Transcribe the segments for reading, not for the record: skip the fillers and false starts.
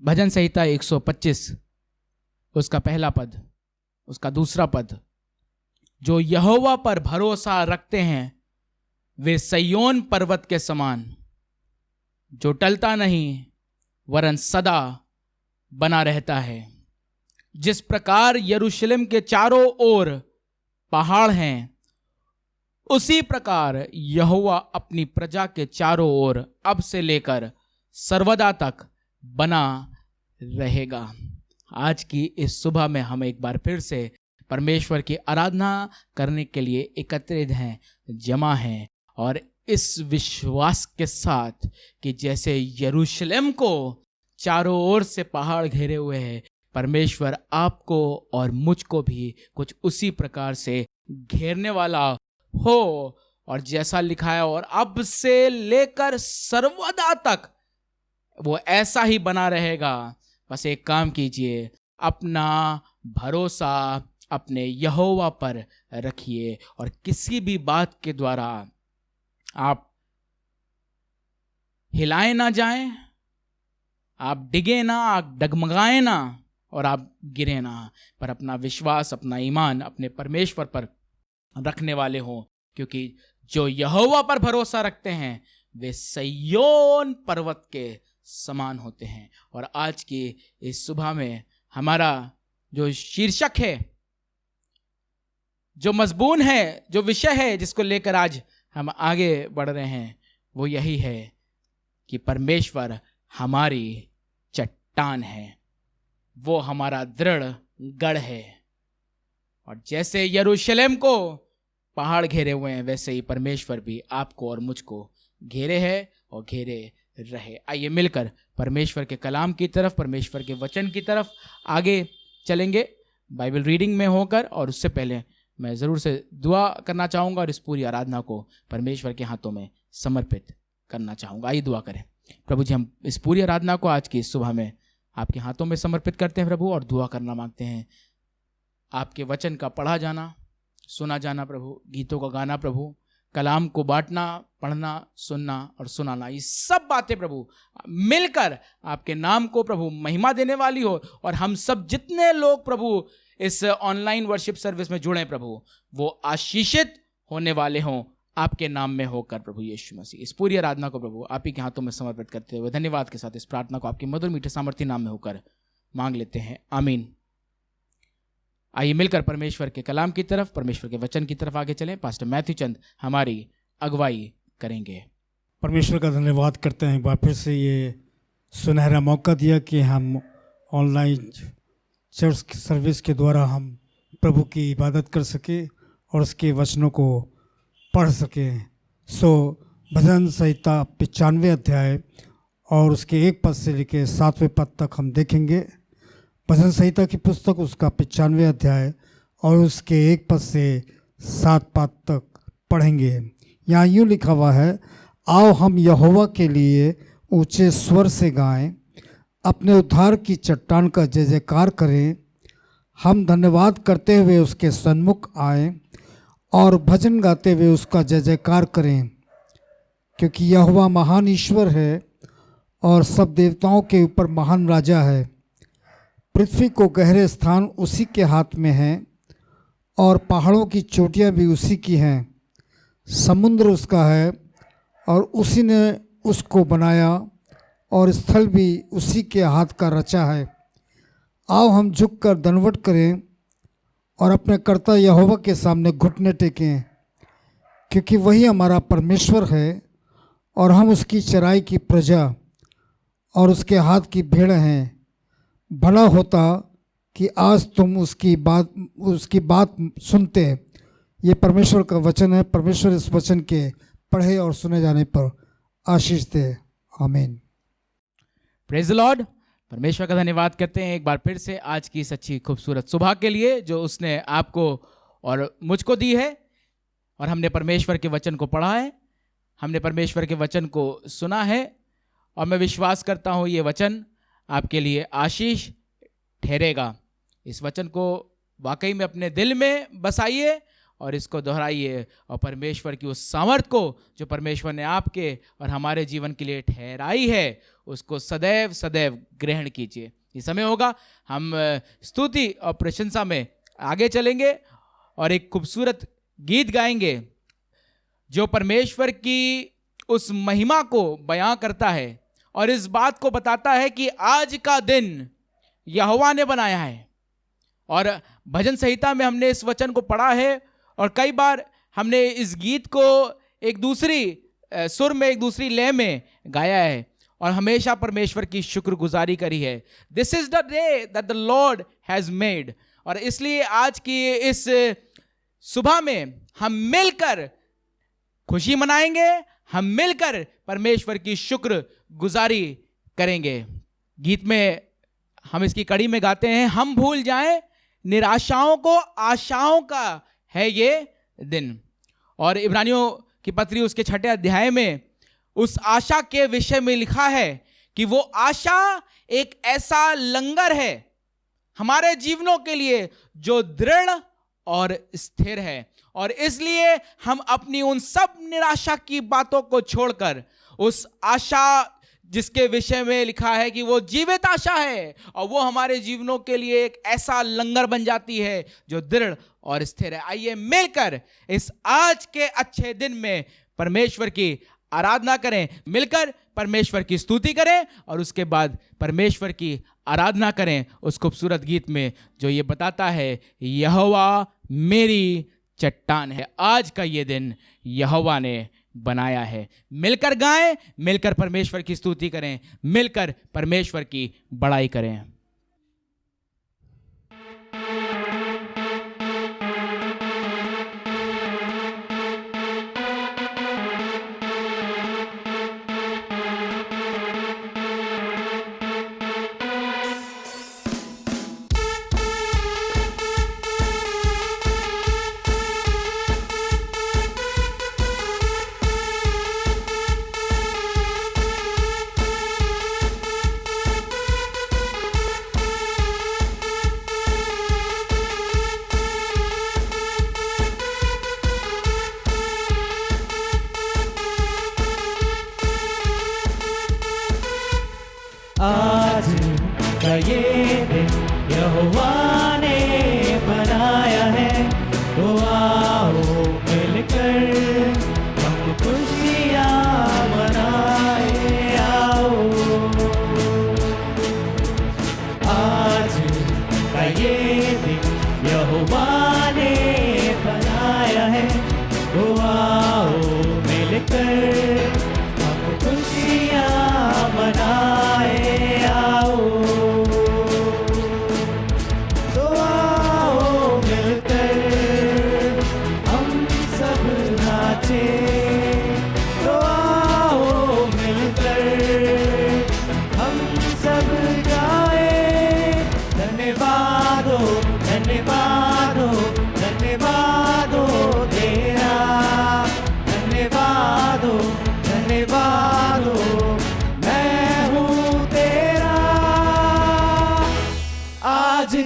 भजन संहिता 125 उसका पहला पद, उसका दूसरा पद, जो यहोवा पर भरोसा रखते हैं वे सिय्योन पर्वत के समान, जो टलता नहीं वरन सदा बना रहता है। जिस प्रकार यरूशलेम के चारों ओर पहाड़ हैं, उसी प्रकार यहोवा अपनी प्रजा के चारों ओर अब से लेकर सर्वदा तक बना रहेगा। आज की इस सुबह में हम एक बार फिर से परमेश्वर की आराधना करने के लिए एकत्रित हैं, जमा हैं, और इस विश्वास के साथ कि जैसे यरूशलेम को चारों ओर से पहाड़ घेरे हुए हैं, परमेश्वर आपको और मुझको भी कुछ उसी प्रकार से घेरने वाला हो। और जैसा लिखा है, और अब से लेकर सर्वदा तक वो ऐसा ही बना रहेगा। बस एक काम कीजिए, अपना भरोसा अपने यहोवा पर रखिए और किसी भी बात के द्वारा आप हिलाए ना जाएं, आप डिगे ना, आप डगमगाए ना और आप गिरे ना, पर अपना विश्वास, अपना ईमान अपने परमेश्वर पर रखने वाले हों, क्योंकि जो यहोवा पर भरोसा रखते हैं वे सिय्योन पर्वत के समान होते हैं। और आज की इस सुबह में हमारा जो शीर्षक है, जो मजमून है, जो विषय है जिसको लेकर आज हम आगे बढ़ रहे हैं, वो यही है कि परमेश्वर हमारी चट्टान है, वो हमारा दृढ़ गढ़ है। और जैसे यरूशलेम को पहाड़ घेरे हुए हैं, वैसे ही परमेश्वर भी आपको और मुझको घेरे है और घेरे रहे। आइए मिलकर परमेश्वर के कलाम की तरफ, परमेश्वर के वचन की तरफ आगे चलेंगे बाइबल रीडिंग में होकर। और उससे पहले मैं ज़रूर से दुआ करना चाहूँगा और इस पूरी आराधना को परमेश्वर के हाथों में समर्पित करना चाहूँगा। आइए दुआ करें। प्रभु जी, हम इस पूरी आराधना को आज की इस सुबह में आपके हाथों में समर्पित करते हैं प्रभु, और दुआ करना मांगते हैं। आपके वचन का पढ़ा जाना, सुना जाना प्रभु, गीतों का गाना प्रभु, कलाम को बांटना, पढ़ना, सुनना और सुनाना, ये सब बातें प्रभु मिलकर आपके नाम को प्रभु महिमा देने वाली हो। और हम सब जितने लोग प्रभु इस ऑनलाइन वर्शिप सर्विस में जुड़े प्रभु, वो आशीषित होने वाले हों आपके नाम में होकर प्रभु यीशु मसीह। इस पूरी आराधना को प्रभु आप ही के हाथों में समर्पित करते हुए धन्यवाद के साथ इस प्रार्थना को आपके मधुर मीठे सामर्थी नाम में होकर मांग लेते हैं, आमीन। आइए मिलकर परमेश्वर के कलाम की तरफ, परमेश्वर के वचन की तरफ आगे चलें। पास्टर मैथ्यू चंद हमारी अगुवाई करेंगे। परमेश्वर का धन्यवाद करते हैं, एक बार फिर से ये सुनहरा मौका दिया कि हम ऑनलाइन चर्च सर्विस के द्वारा हम प्रभु की इबादत कर सके और उसके वचनों को पढ़ सकें। भजन संहिता 95 अध्याय और उसके 1 पद से लेकर 7वें पद तक हम देखेंगे। भजन संहिता की पुस्तक उसका 95 अध्याय और उसके 1 पद से 7 पद तक पढ़ेंगे। यहाँ यूँ लिखा हुआ है, आओ हम यहोवा के लिए ऊंचे स्वर से गाएं, अपने उद्धार की चट्टान का जय जयकार करें। हम धन्यवाद करते हुए उसके सन्मुख आएं और भजन गाते हुए उसका जय जयकार करें, क्योंकि यहोवा महान ईश्वर है और सब देवताओं के ऊपर महान राजा है। पृथ्वी को गहरे स्थान उसी के हाथ में हैं और पहाड़ों की चोटियां भी उसी की हैं। समुद्र उसका है और उसी ने उसको बनाया और स्थल भी उसी के हाथ का रचा है। आओ हम झुककर दंडवत करें और अपने कर्ता यहोवा के सामने घुटने टेकें, क्योंकि वही हमारा परमेश्वर है और हम उसकी चराई की प्रजा और उसके हाथ की भेड़ हैं। भला होता कि आज तुम उसकी बात सुनते। ये परमेश्वर का वचन है। परमेश्वर इस वचन के पढ़े और सुने जाने पर आशीष दे, आमीन। Praise the Lord. परमेश्वर का धन्यवाद करते हैं एक बार फिर से आज की सच्ची खूबसूरत सुबह के लिए जो उसने आपको और मुझको दी है। और हमने परमेश्वर के वचन को पढ़ा है, हमने परमेश्वर के वचन को सुना है, और मैं विश्वास करता हूँ ये वचन आपके लिए आशीष ठहरेगा। इस वचन को वाकई में अपने दिल में बसाइए और इसको दोहराइए और परमेश्वर की उस सामर्थ को जो परमेश्वर ने आपके और हमारे जीवन के लिए ठहराई है उसको सदैव सदैव ग्रहण कीजिए। ये समय होगा हम स्तुति और प्रशंसा में आगे चलेंगे और एक खूबसूरत गीत गाएंगे जो परमेश्वर की उस महिमा को बयां करता है और इस बात को बताता है कि आज का दिन यहोवा ने बनाया है। और भजन संहिता में हमने इस वचन को पढ़ा है और कई बार हमने इस गीत को एक दूसरी सुर में, एक दूसरी लय में गाया है और हमेशा परमेश्वर की शुक्रगुजारी करी है। This is the day that the Lord has made. और इसलिए आज की इस सुबह में हम मिलकर खुशी मनाएंगे, हम मिलकर परमेश्वर की शुक्र गुजारी करेंगे। गीत में हम इसकी कड़ी में गाते हैं, हम भूल जाएं निराशाओं को, आशाओं का है ये दिन। और इब्रानियों की पत्री उसके 6 अध्याय में उस आशा के विषय में लिखा है कि वो आशा एक ऐसा लंगर है हमारे जीवनों के लिए जो दृढ़ और स्थिर है। और इसलिए हम अपनी उन सब निराशा की बातों को छोड़कर उस आशा जिसके विषय में लिखा है कि वो जीवित आशा है और वो हमारे जीवनों के लिए एक ऐसा लंगर बन जाती है जो दृढ़ और स्थिर है। आइए मिलकर इस आज के अच्छे दिन में परमेश्वर की आराधना करें, मिलकर परमेश्वर की स्तुति करें और उसके बाद परमेश्वर की आराधना करें उस खूबसूरत गीत में जो ये बताता है यहोवा मेरी चट्टान है। आज का ये दिन यहोवा ने बनाया है। मिलकर गाएं, मिलकर परमेश्वर की स्तुति करें, मिलकर परमेश्वर की बड़ाई करें। आज का ये दिन यहोवा ने बनाया है, तो आओ मिलकर हम खुशियाँ मनाए। आओ आज का ये दिन यहोवा ने बनाया है, तो आओ मिलकर हम खुशियाँ मनाए।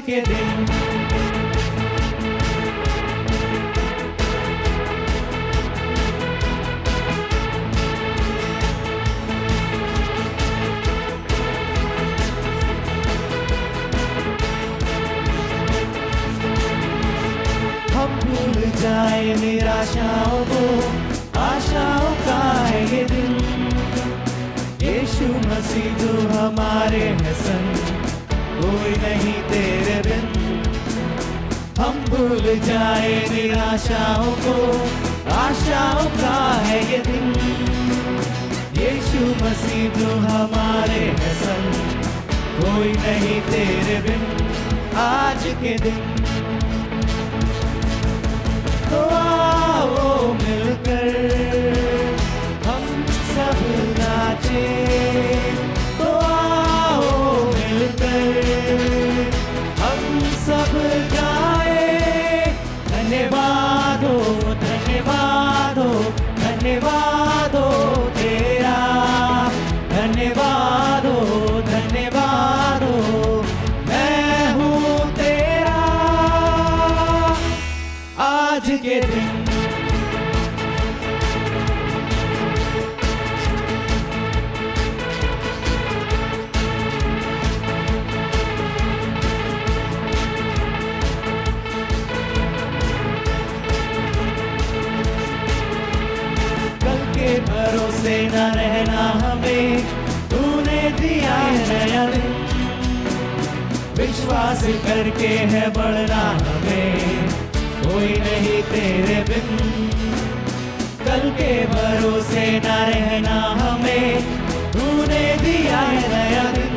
के दिन हम भूल जाए निराशाओं को, आशाओं का है ये दिन। यीशु मसीह जो हमारे हैं संग, कोई नहीं तेरे बिन। हम भूल जाए निराशाओं को, आशाओं का है ये दिन। यीशु मसीह जो हमारे हैं संग, कोई नहीं तेरे बिन। आज के दिन तो आओ मिलकर हम सब नाचे। तो आओ मिलकर हम सब गाए। धन्यवाद हो, धन्यवाद हो, धन्यवाद हो तेरा। धन्यवाद हो, धन्यवाद हो, मैं हूँ तेरा। आज के के दिन कल के भरोसे न रहना हमें, तूने दिया है नया दिन। विश्वास करके है बढ़ना हमें, कोई नहीं तेरे बिन। कल के भरोसे न रहना हमें, तूने दिया है नया दिन।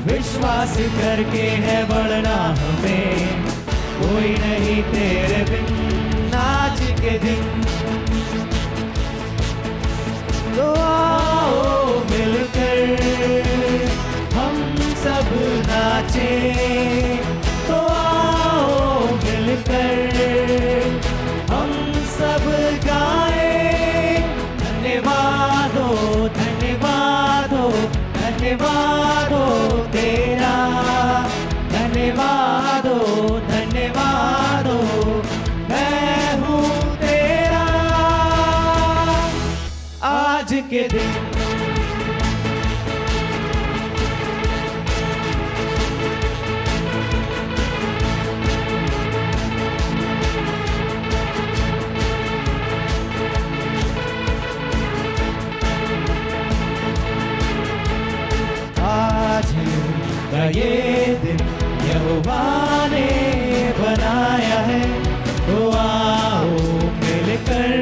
विश्वास करके है बढ़ना हमें, कोई नहीं तेरे बिन। आज के दिन तो आओ मिलकर हम सब नाचे, तो आओ मिलकर हम सब गाए। धन्यवाद हो, धन्यवाद हो, धन्यवाद हो तेरा। धन्यवाद हो, धन्यवाद हो, मैं हूँ तेरा। आज के दिन आज का ये दिन यहोवा ने बनाया है, तो आओ मिलकर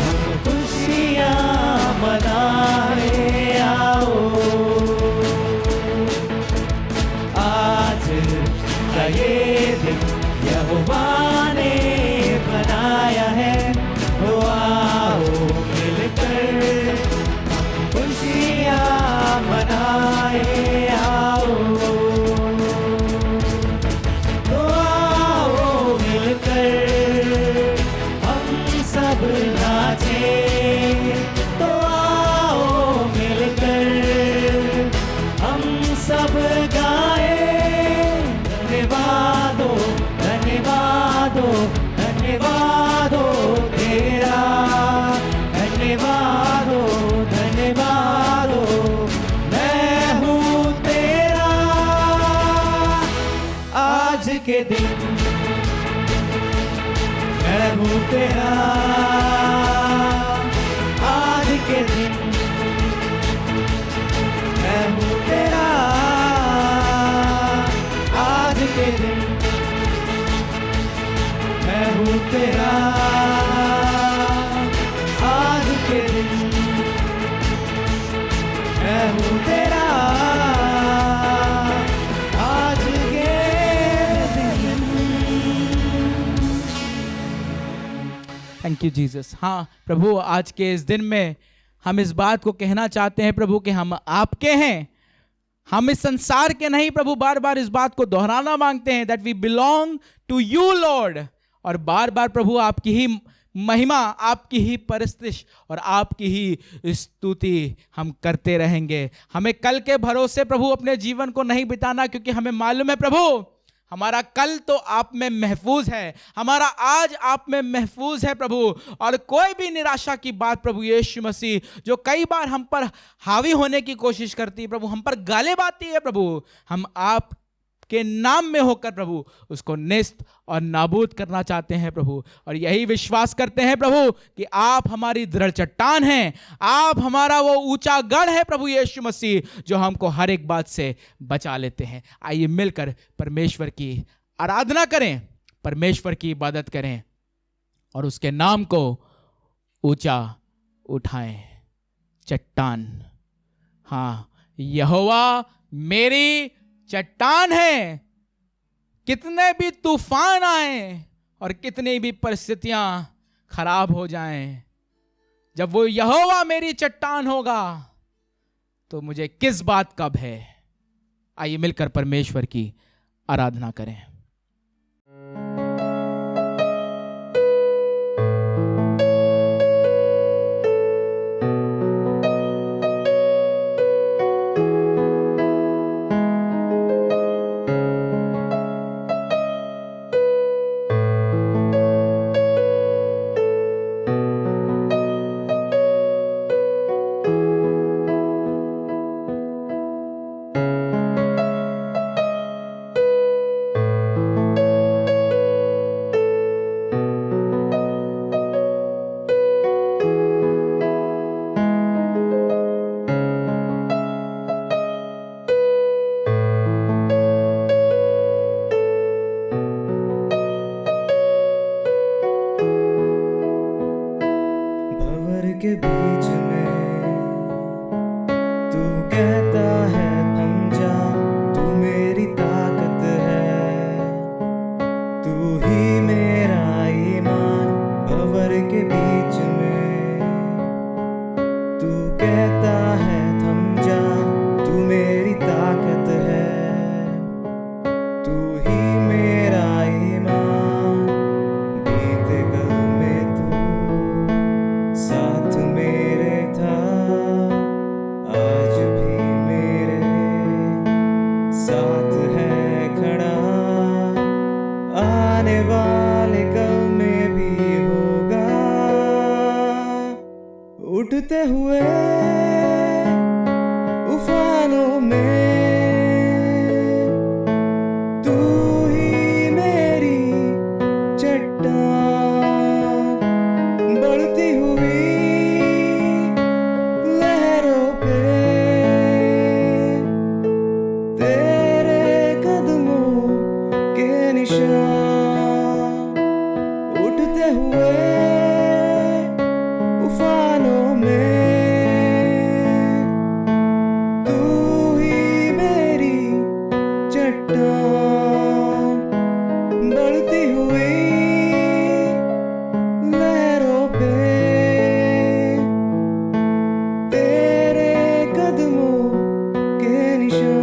हम खुशियाँ मनाए। आओ आज का ये दिन यहोवा ने बनाया है, तो आओ मिलकर खुशियाँ मनाए। आओ तो आओ मिलकर हम सब नाचे, तो आओ मिलकर हम सब गाए। धन्यवाद हो, धन्यवाद हो, धन्यवाद हो तेरा। धन्यवाद हो, धन्यवाद हो, मैं हूँ तेरा। आज के दिन मैं हूँ तेरा। आज के दिन मैं हूँ तेरा। आज के दिन मैं हूँ तेरा। आज के दिन मैं हूँ तेरा। आज के दिन। Thank you Jesus. हाँ प्रभु, आज के इस दिन में हम इस बात को कहना चाहते हैं प्रभु कि हम आपके हैं, हम इस संसार के नहीं प्रभु। बार बार इस बात को दोहराना मांगते हैं that we belong to you lord. और बार बार प्रभु आपकी ही महिमा, आपकी ही परस्तिश और आपकी ही स्तुति हम करते रहेंगे। हमें कल के भरोसे प्रभु अपने जीवन को नहीं बिताना, क्योंकि हमें मालूम है प्रभु हमारा कल तो आप में महफूज है, हमारा आज आप में महफूज है प्रभु। और कोई भी निराशा की बात प्रभु यीशु मसीह जो कई बार हम पर हावी होने की कोशिश करती है प्रभु, हम पर गालिब आती है प्रभु, हम आप के नाम में होकर प्रभु उसको निस्त और नाबूद करना चाहते हैं प्रभु। और यही विश्वास करते हैं प्रभु कि आप हमारी दृढ़ चट्टान हैं, आप हमारा वो ऊंचा गढ़ है प्रभु यीशु मसीह, जो हमको हर एक बात से बचा लेते हैं। आइए मिलकर परमेश्वर की आराधना करें, परमेश्वर की इबादत करें और उसके नाम को ऊंचा उठाएं। चट्टान, हाँ, यहोवा मेरी चट्टान है। कितने भी तूफान आए और कितनी भी परिस्थितियां खराब हो जाएं, जब वो यहोवा मेरी चट्टान होगा तो मुझे किस बात का भय। आइए मिलकर परमेश्वर की आराधना करें। उठते हुए उफानों में तू ही मेरी चट्टान, बढ़ती हुई लहरों पे तेरे कदमों के निशान, उठते हुए उफानों में तू ही मेरी चट्टान, बढ़ती हुई लहरों पे तेरे कदमों के निशान।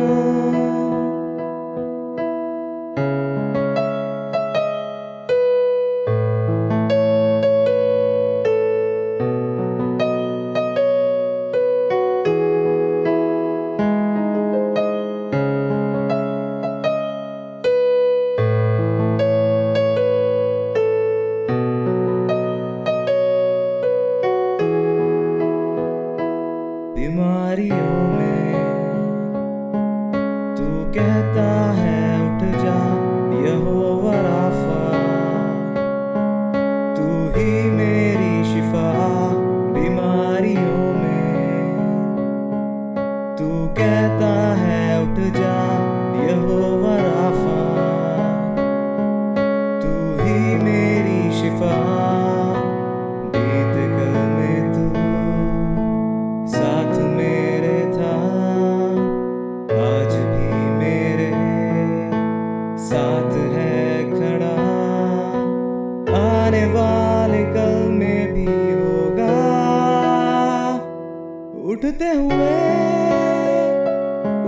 बीमारियों में तू कहता है उठ जा यहोवा राफा, तू ही मेरी शिफा। बीमारियों में तू कहता है उठ जा यहोवा राफा, तू ही मेरी शिफा। बीत कल में तू साथ मेरे था, आज भी मेरे साथ है खड़ा, आने वाले कल में भी होगा। उठते हुए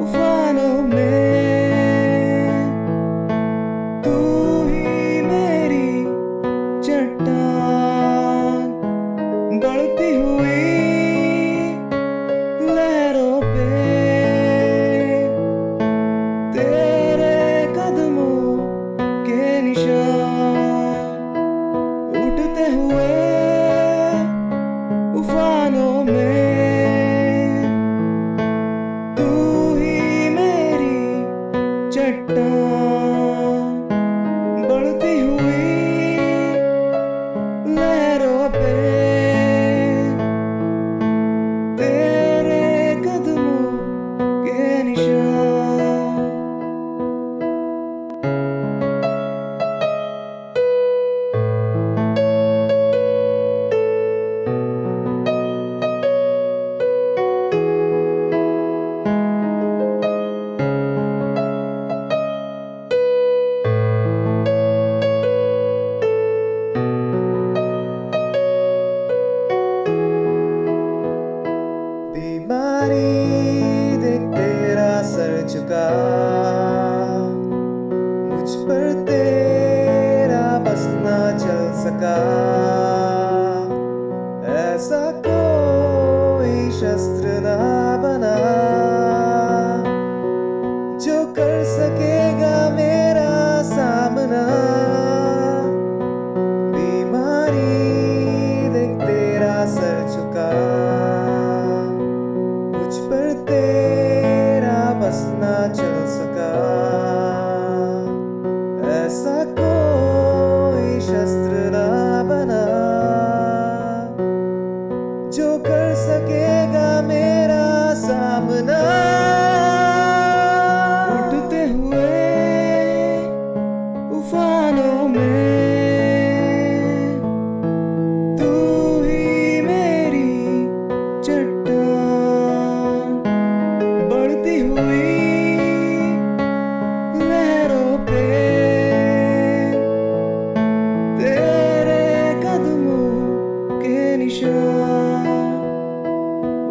उफानों में तू ही मेरी चट्टान, बढ़ती हुई लहरों पे तेरे कदमों के निशान, उठते हुए उफानों में तू ही मेरी चट्टान, बढ़ती हुई लहरों पे तेरे कदमों के निशान। बीमारी देख तेरा सर झुका, मुझ पर तेरा बस ना चल सका। ऐसा कोई शस्त्र ना बना जो कर सकेगा मेरा सामना। बीमारी देख तेरा सर झुका, मुझ पर तेरा बस ना चल सका। ऐसा कोई शस्त्र ना बना जो कर सकेगा मेरा सामना। उठते हुए उफानों में तू ही मेरी चट्टान, बढ़ती हुई लहरों पे तेरे कदमों के निशान,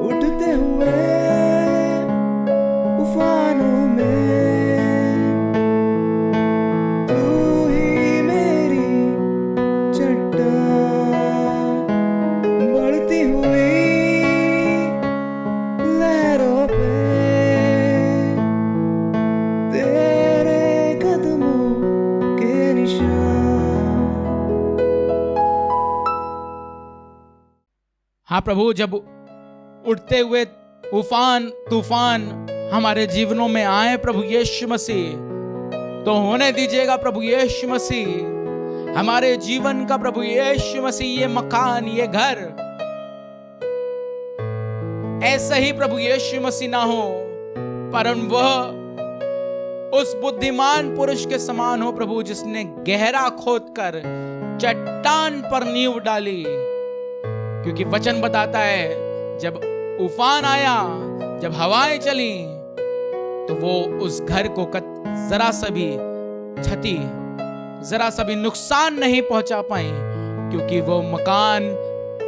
उठते हुए उफानों में तू ही मेरी चट्टान, बढ़ती हुई लहरों पे तेरे कदमों के निशान। हाँ प्रभु, जब उठते हुए तूफान हमारे जीवनों में आए प्रभु यीशु मसीह, तो होने दीजिएगा प्रभु यीशु मसीह। हमारे जीवन का प्रभु यीशु मसीह ये मकान, ये घर ऐसा ही प्रभु यीशु मसीह ना हो, परंतु वह उस बुद्धिमान पुरुष के समान हो प्रभु, जिसने गहरा खोदकर चट्टान पर नींव डाली। क्योंकि वचन बताता है जब तूफान आया, जब हवाएं चली, तो वो उस घर को जरा सा भी क्षति, जरा सा भी नुकसान नहीं पहुंचा पाई, क्योंकि वो मकान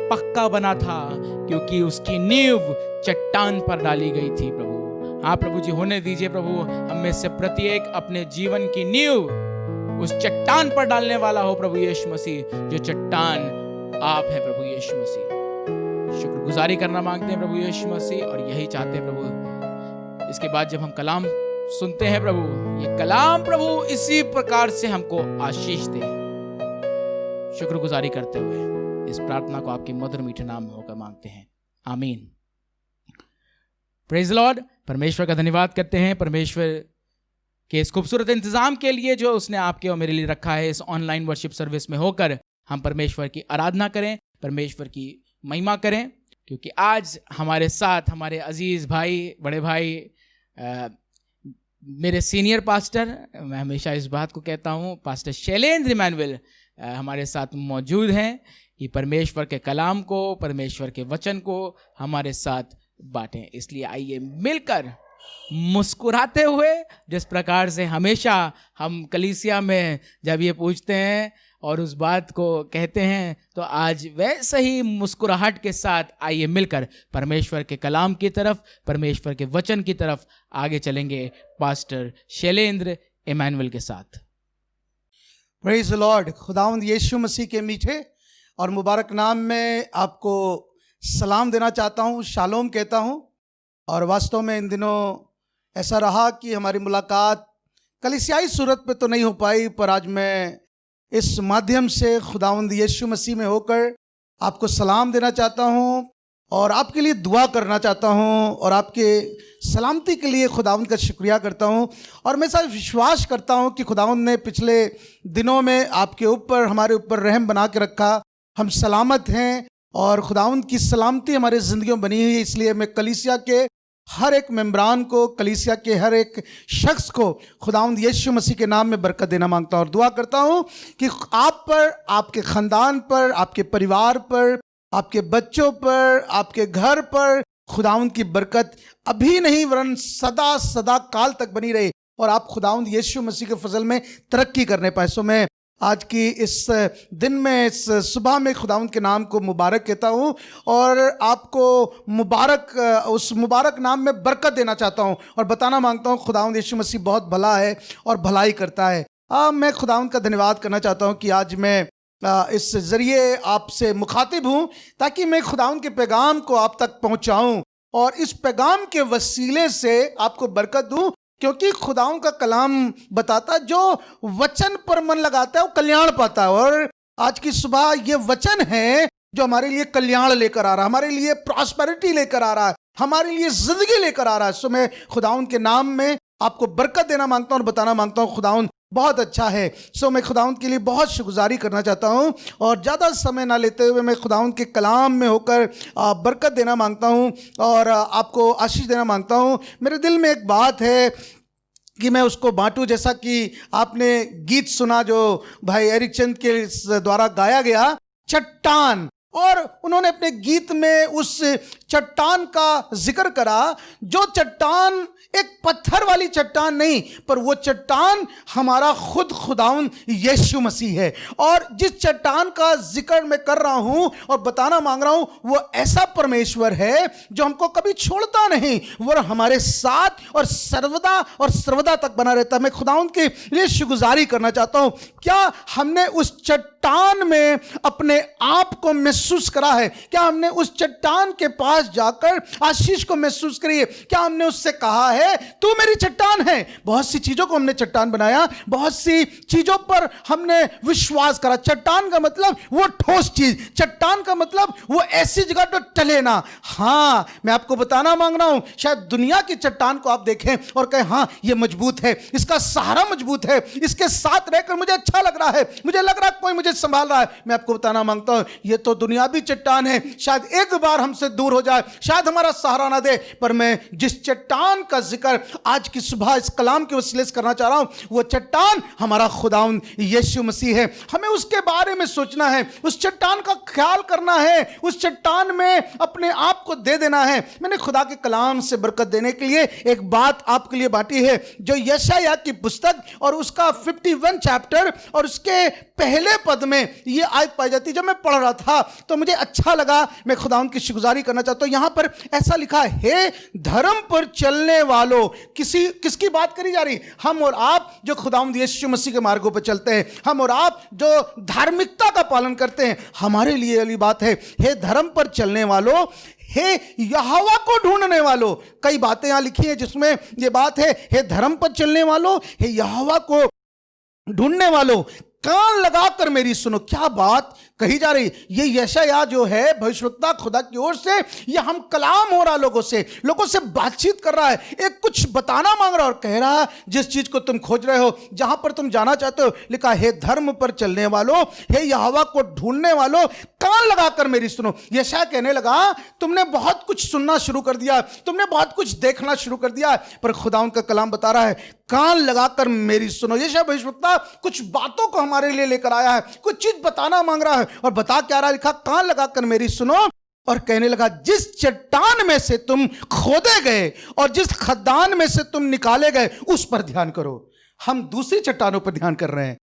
पक्का बना था, क्योंकि उसकी नींव चट्टान पर डाली गई थी प्रभु। हाँ प्रभु जी, होने दीजिए प्रभु, हम में से प्रत्येक अपने जीवन की नींव उस चट्टान पर डालने वाला हो प्रभु यीशु मसीह, जो चट्टान आप है प्रभु यीशु मसीह। शुक्रगुजारी करना मांगते हैं प्रभु यीशु मसीह, और यही चाहते हैं प्रभु, इसके बाद जब हम कलाम सुनते हैं प्रभु, ये कलाम प्रभु इसी प्रकार से हमको आशीष दे। शुक्रगुजारी करते हुए इस प्रार्थना को आपके मधुर मीठे नाम में होकर मांगते हैं, आमीन। Praise Lord. परमेश्वर का धन्यवाद करते हैं, परमेश्वर के इस खूबसूरत इंतजाम के लिए जो उसने आपके और मेरे लिए रखा है। इस ऑनलाइन वर्शिप सर्विस में होकर हम परमेश्वर की आराधना करें, परमेश्वर की महिमा करें, क्योंकि आज हमारे साथ हमारे अजीज भाई, बड़े भाई, मेरे सीनियर पास्टर, मैं हमेशा इस बात को कहता हूँ, पास्टर शैलेंद्र इमैनुअल हमारे साथ मौजूद हैं। कि परमेश्वर के कलाम को, परमेश्वर के वचन को हमारे साथ बांटें। इसलिए आइए मिलकर मुस्कुराते हुए, जिस प्रकार से हमेशा हम कलीसिया में जब ये पूछते हैं और उस बात को कहते हैं, तो आज वैसे ही मुस्कुराहट के साथ आइए मिलकर परमेश्वर के कलाम की तरफ, परमेश्वर के वचन की तरफ आगे चलेंगे पास्टर शैलेंद्र इमैनुअल के साथ। Praise the Lord. खुदावंद यीशु मसीह के मीठे और मुबारक नाम में आपको सलाम देना चाहता हूँ, शालोम कहता हूँ। और वास्तव में इन दिनों ऐसा रहा कि हमारी मुलाकात कलीसियाई सूरत पे तो नहीं हो पाई, पर आज मैं इस माध्यम से खुदावंद यीशु मसीह में होकर आपको सलाम देना चाहता हूँ और आपके लिए दुआ करना चाहता हूँ और आपके सलामती के लिए खुदावंद का शुक्रिया करता हूँ। और मैं साथ विश्वास करता हूँ कि खुदावंद ने पिछले दिनों में आपके ऊपर, हमारे ऊपर रहम बना के रखा, हम सलामत हैं और खुदावंद की सलामती हमारे ज़िंदगी में बनी हुई है। इसलिए मैं कलीसिया के हर एक मेंबरान को, कलीसिया के हर एक शख्स को खुदावंद यीशु मसीह के नाम में बरकत देना मांगता हूँ और दुआ करता हूँ कि आप पर, आपके ख़ानदान पर, आपके परिवार पर, आपके बच्चों पर, आपके घर पर खुदावंद की बरकत अभी नहीं वरन सदा सदा काल तक बनी रहे और आप खुदावंद यीशु मसीह के फजल में तरक्की करने पाए। सो मैं आज की इस दिन में, इस सुबह में खुदावंद के नाम को मुबारक कहता हूँ और आपको मुबारक, उस मुबारक नाम में बरकत देना चाहता हूँ और बताना मांगता हूँ खुदावंद यीशु मसीह बहुत भला है और भलाई करता है। मैं खुदावंद का धन्यवाद करना चाहता हूँ कि आज मैं इस ज़रिए आपसे मुखातिब हूँ ताकि मैं खुदावंद के पैगाम को आप तक पहुँचाऊँ और इस पैगाम के वसीले से आपको बरकत दूँ, क्योंकि खुदाओं का कलाम बताता जो वचन पर मन लगाता है वो कल्याण पाता है। और आज की सुबह ये वचन है जो हमारे लिए कल्याण लेकर आ रहा है, हमारे लिए प्रॉस्पेरिटी लेकर आ रहा है, हमारे लिए जिंदगी लेकर आ रहा है। सो मैं खुदाउन के नाम में आपको बरकत देना मांगता हूँ और बताना मांगता हूँ खुदाउन बहुत अच्छा है। सो मैं खुदाउन के लिए बहुत शुक्रगुजारी करना चाहता हूँ और ज़्यादा समय ना लेते हुए मैं खुदाउन के कलाम में होकर बरकत देना मांगता हूँ और आपको आशीष देना मांगता हूँ। मेरे दिल में एक बात है कि मैं उसको बांटूं, जैसा कि आपने गीत सुना जो भाई एरिक चंद के द्वारा गाया गया, चट्टान, और उन्होंने अपने गीत में उस चट्टान का जिक्र करा जो चट्टान एक पत्थर वाली चट्टान नहीं, पर वो चट्टान हमारा खुद खुदाउन यीशु मसीह है। और जिस चट्टान का जिक्र मैं कर रहा हूं और बताना मांग रहा हूं वो ऐसा परमेश्वर है जो हमको कभी छोड़ता नहीं, वो हमारे साथ और सर्वदा तक बना रहता है। मैं खुदाउन के लिए शुक्रगुजारी करना चाहता हूं। क्या हमने उस चट्टान में अपने आप को महसूस करा है? क्या हमने उस चट्टान के पास पास जाकर आशीष को महसूस करिए। क्या हमने उससे कहा है तू मेरी चट्टान है? बहुत सी चीजों को हमने चट्टान बनाया, बहुत सी चीजों पर हमने विश्वास करा। चट्टान का मतलब वो ठोस चीज, चट्टान का मतलब वो ऐसी जगह तो टले ना। हाँ, मैं आपको बताना मांग रहा हूं, शायद दुनिया की चट्टान को आप देखें और कहें हाँ ये मजबूत है, इसका सहारा मजबूत है, इसके साथ रहकर मुझे अच्छा लग रहा है, मुझे लग रहा है कोई मुझे संभाल रहा है। मैं आपको बताना मांगता हूं ये तो दुनियावी चट्टान है, शायद एक बार हमसे दूर हो जाए, शायद हमारा सहारा ना दे। पर मैं जिस चट्टान का जिक्र आज की सुबह इस कलाम के वसीले से करना चाह रहा हूं, वो चट्टान हमारा खुदावंद यीशु मसीह है। हमें उसके बारे में सोचना है, उस चट्टान का ख्याल करना है, उस चट्टान में अपने आप को दे देना है। मैंने खुदा के कलाम से बरकत देने के लिए एक बात आपके लिए बांटी है, जो यशायाह की पुस्तक और उसका 51 चैप्टर और उसके पहले पद में ये आयत पाई जाती है। जब मैं पढ़ रहा था तो मुझे अच्छा लगा, मैं खुदावंद की शुक्रगुजारी करना चाहता हूं। यहां पर ऐसा लिखा है, हे धर्म पर चलने वालों। किसकी बात करी जा रही? हम और आप जो खुदावंद यीशु मसीह के मार्गों पर चलते हैं, हम और आप जो धार्मिकता का पालन करते हैं, हमारे लिए वाली बात है, हे धर्म पर चलने वालों, हे यहोवा को ढूंढने वालों। कई बातें यहां लिखी है जिसमें यह बात है, हे धर्म पर चलने वालों, हे यहोवा को ढूंढने वालों, कान लगाकर मेरी सुनो। क्या बात कही जा रही? ये यशायाह जो है भविष्यवक्ता खुदा की ओर से, ये हम कलाम हो रहा, लोगों से बातचीत कर रहा है, एक कुछ बताना मांग रहा है और कह रहा है जिस चीज को तुम खोज रहे हो, जहां पर तुम जाना चाहते हो, लिखा हे धर्म पर चलने वालों, हे यहोवा को ढूंढने वालों, कान लगाकर मेरी सुनो। यशायाह कहने लगा तुमने बहुत कुछ सुनना शुरू कर दिया, तुमने बहुत कुछ देखना शुरू कर दिया, पर खुदा उनका कलाम बता रहा है कान लगाकर मेरी सुनो। यशायाह भविष्यवक्ता कुछ बातों को हमारे लिए लेकर आया है, कुछ चीज बताना मांग रहा है और बता क्या रहा है? लिखा कान लगाकर मेरी सुनो, और कहने लगा जिस चट्टान में से तुम खोदे गए और जिस खदान में से तुम निकाले गए उस पर ध्यान करो। हम दूसरी चट्टानों पर ध्यान कर रहे हैं।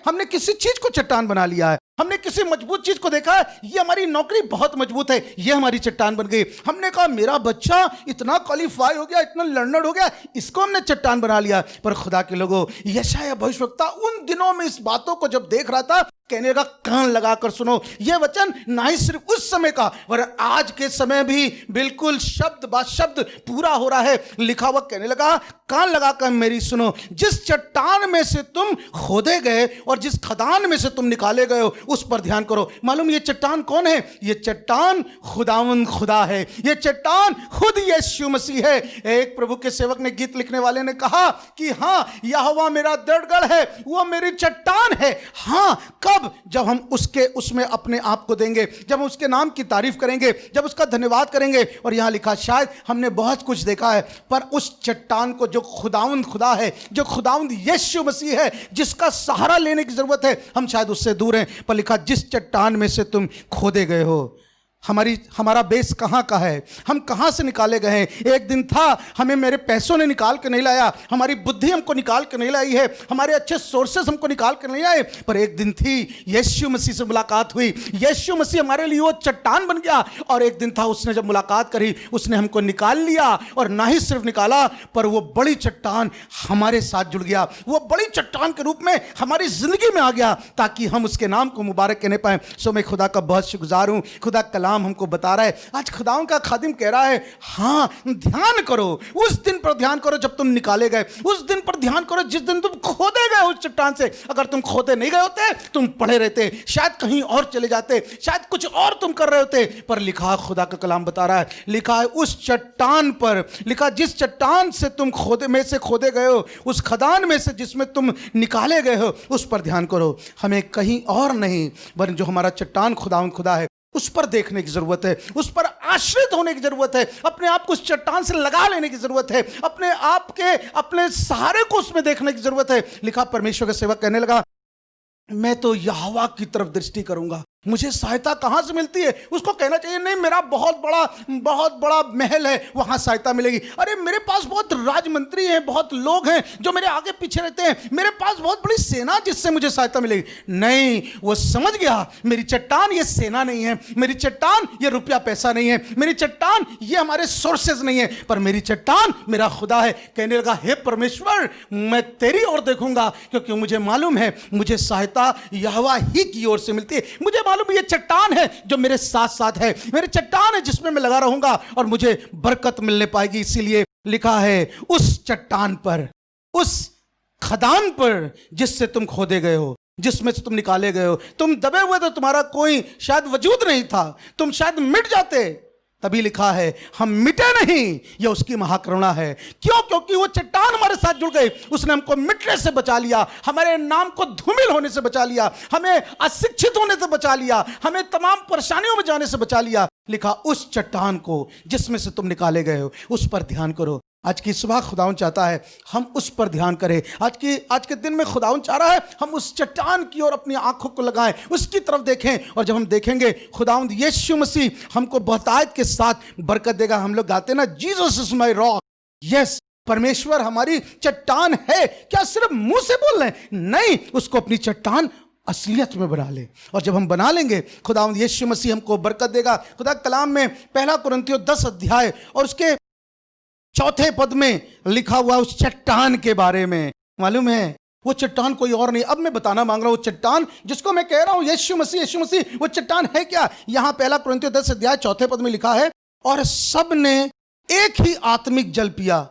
हमने किसी चीज को चट्टान बना लिया है, हमने किसी मजबूत चीज को देखा है, ये हमारी नौकरी बहुत मजबूत है, ये हमारी चट्टान बन गई। हमने कहा मेरा बच्चा इतना क्वालिफाई हो गया, इतना लर्नर्ड हो गया, इसको हमने चट्टान बना लिया। पर खुदा के लोगों, यशायाह भविष्यवक्ता उन दिनों में इस बातों को जब देख रहा था, कहने लगा कान लगाकर सुनो। यह वचन ना ही सिर्फ उस समय का, वरन आज के समय भी बिल्कुल शब्द बा शब्द पूरा हो रहा है। लिखा हुआ कहने लगा कान लगाकर मेरी सुनो, जिस चट्टान में से तुम खोदे गए और जिस खदान में से तुम निकाले गए हो उस पर ध्यान करो। मालूम ये चट्टान कौन है? ये चट्टान खुदावंद खुदा है, ये चट्टान खुद यीशु मसीह है। एक प्रभु के सेवक ने, गीत लिखने वाले ने कहा कि हाँ यहोवा मेरा दृढ़गढ़ है, वो मेरी चट्टान है। हाँ, कब? जब हम उसमें अपने आप को देंगे, जब हम उसके नाम की तारीफ करेंगे, जब उसका धन्यवाद करेंगे। और यहां लिखा शायद हमने बहुत कुछ देखा है, पर उस चट्टान को जो खुदावंद खुदा है, जो खुदावंद यीशु मसीह है, जिसका सहारा लेने की जरूरत है, हम शायद उससे दूर हैं। पर लिखा जिस चट्टान में से तुम खोदे गए हो। हमारा बेस कहाँ का है? हम कहाँ से निकाले गए हैं? एक दिन था, हमें मेरे पैसों ने निकाल के नहीं लाया, हमारी बुद्धि हमको निकाल के नहीं लाई है, हमारे अच्छे सोर्सेस हमको निकाल के नहीं आए। पर एक दिन थी, यीशु मसीह से मुलाकात हुई, यीशु मसीह हमारे लिए वो चट्टान बन गया। और एक दिन था, उसने जब मुलाकात करी, उसने हमको निकाल लिया, और ना ही सिर्फ निकाला, पर वो बड़ी चट्टान हमारे साथ जुड़ गया। वो बड़ी चट्टान के रूप में हमारी जिंदगी में आ गया, ताकि हम उसके नाम को मुबारक कहने पाए। सो मैं खुदा का बहुत शुक्रगुजार हूँ। खुदा कलाम हमको बता रहा है, आज खुदाओं का खादिम कह रहा है, हाँ ध्यान करो, उस दिन पर ध्यान करो जब तुम निकाले गए, उस दिन पर ध्यान करो जिस दिन तुम खोदे गए उस चट्टान से। अगर तुम खोदे नहीं गए होते, तुम पड़े रहते, शायद कहीं और चले जाते, शायद कुछ और तुम कर रहे होते। पर लिखा, खुदा का कलाम बता रहा है, लिखा है उस चट्टान पर, लिखा जिस चट्टान से तुम खोदे गए हो, उस खदान में से जिसमें तुम निकाले गए हो, उस पर ध्यान करो। हमें कहीं और नहीं, वरन जो हमारा चट्टान खुदा है, उस पर देखने की जरूरत है, उस पर आश्रित होने की जरूरत है, अपने आप को उस चट्टान से लगा लेने की जरूरत है, अपने आप के अपने सहारे को उसमें देखने की जरूरत है। लिखा, परमेश्वर का सेवक कहने लगा, मैं तो यहोवा की तरफ दृष्टि करूंगा, मुझे सहायता कहां से मिलती है? उसको कहना चाहिए नहीं, मेरा बहुत बड़ा महल है, वहां सहायता मिलेगी। अरे मेरे पास बहुत राजमंत्री हैं, बहुत लोग हैं जो मेरे आगे पीछे रहते हैं, मेरे पास बहुत बड़ी सेना जिससे मुझे सहायता मिलेगी। नहीं, वो समझ गया मेरी चट्टान ये सेना नहीं है, मेरी चट्टान ये रुपया पैसा नहीं है, मेरी चट्टान ये हमारे सोर्सेज नहीं है, पर मेरी चट्टान मेरा खुदा है। कहने लगा, हे परमेश्वर, मैं तेरी ओर देखूंगा, क्योंकि मुझे मालूम है मुझे सहायता यहोवा ही की ओर से मिलती है। मुझे मालूम ये चट्टान है जो मेरे साथ साथ है, मेरे चट्टान है जिसमें मैं लगा रहूंगा और मुझे बरकत मिलने पाएगी। इसीलिए लिखा है उस चट्टान पर, उस खदान पर जिससे तुम खोदे गए हो, जिसमें से तुम निकाले गए हो। तुम दबे हुए तो तुम्हारा कोई शायद वजूद नहीं था, तुम शायद मिट जाते। तभी लिखा है हम मिटे नहीं, यह उसकी महाकरुणा है। क्यों? क्योंकि वो चट्टान हमारे साथ जुड़ गई, उसने हमको मिटने से बचा लिया, हमारे नाम को धूमिल होने से बचा लिया, हमें अशिक्षित होने से बचा लिया, हमें तमाम परेशानियों में जाने से बचा लिया। लिखा उस चट्टान को जिसमें से तुम निकाले गए हो, उस पर ध्यान करो। आज की सुबह खुदावन चाहता है हम उस पर ध्यान करें। आज के दिन में खुदावन चाह रहा है हम उस चट्टान की ओर अपनी आंखों को लगाएं, उसकी तरफ देखें। और जब हम देखेंगे खुदावन यीशु मसीह हमको बहुतायत के साथ बरकत देगा। हम लोग गाते ना, Jesus is my rock. Yes, परमेश्वर हमारी चट्टान है। क्या सिर्फ मुंह से बोल रहे हैं? नहीं, उसको अपनी चट्टान असलियत में बना ले। और जब हम बना लेंगे खुदावंद यीशु मसीह हमको बरकत देगा। खुदा कलाम में 1 कुरिन्थियों 10 अध्याय और उसके 4 पद में लिखा हुआ उस चट्टान के बारे में। मालूम है वो चट्टान कोई और नहीं। अब मैं बताना मांग रहा हूं, वो चट्टान जिसको मैं कह रहा हूं यीशु मसीह, वो चट्टान है क्या? यहां 1 कुरिन्थियों 10 अध्याय 4 पद में लिखा है, और सब ने एक ही आत्मिक जल पिया।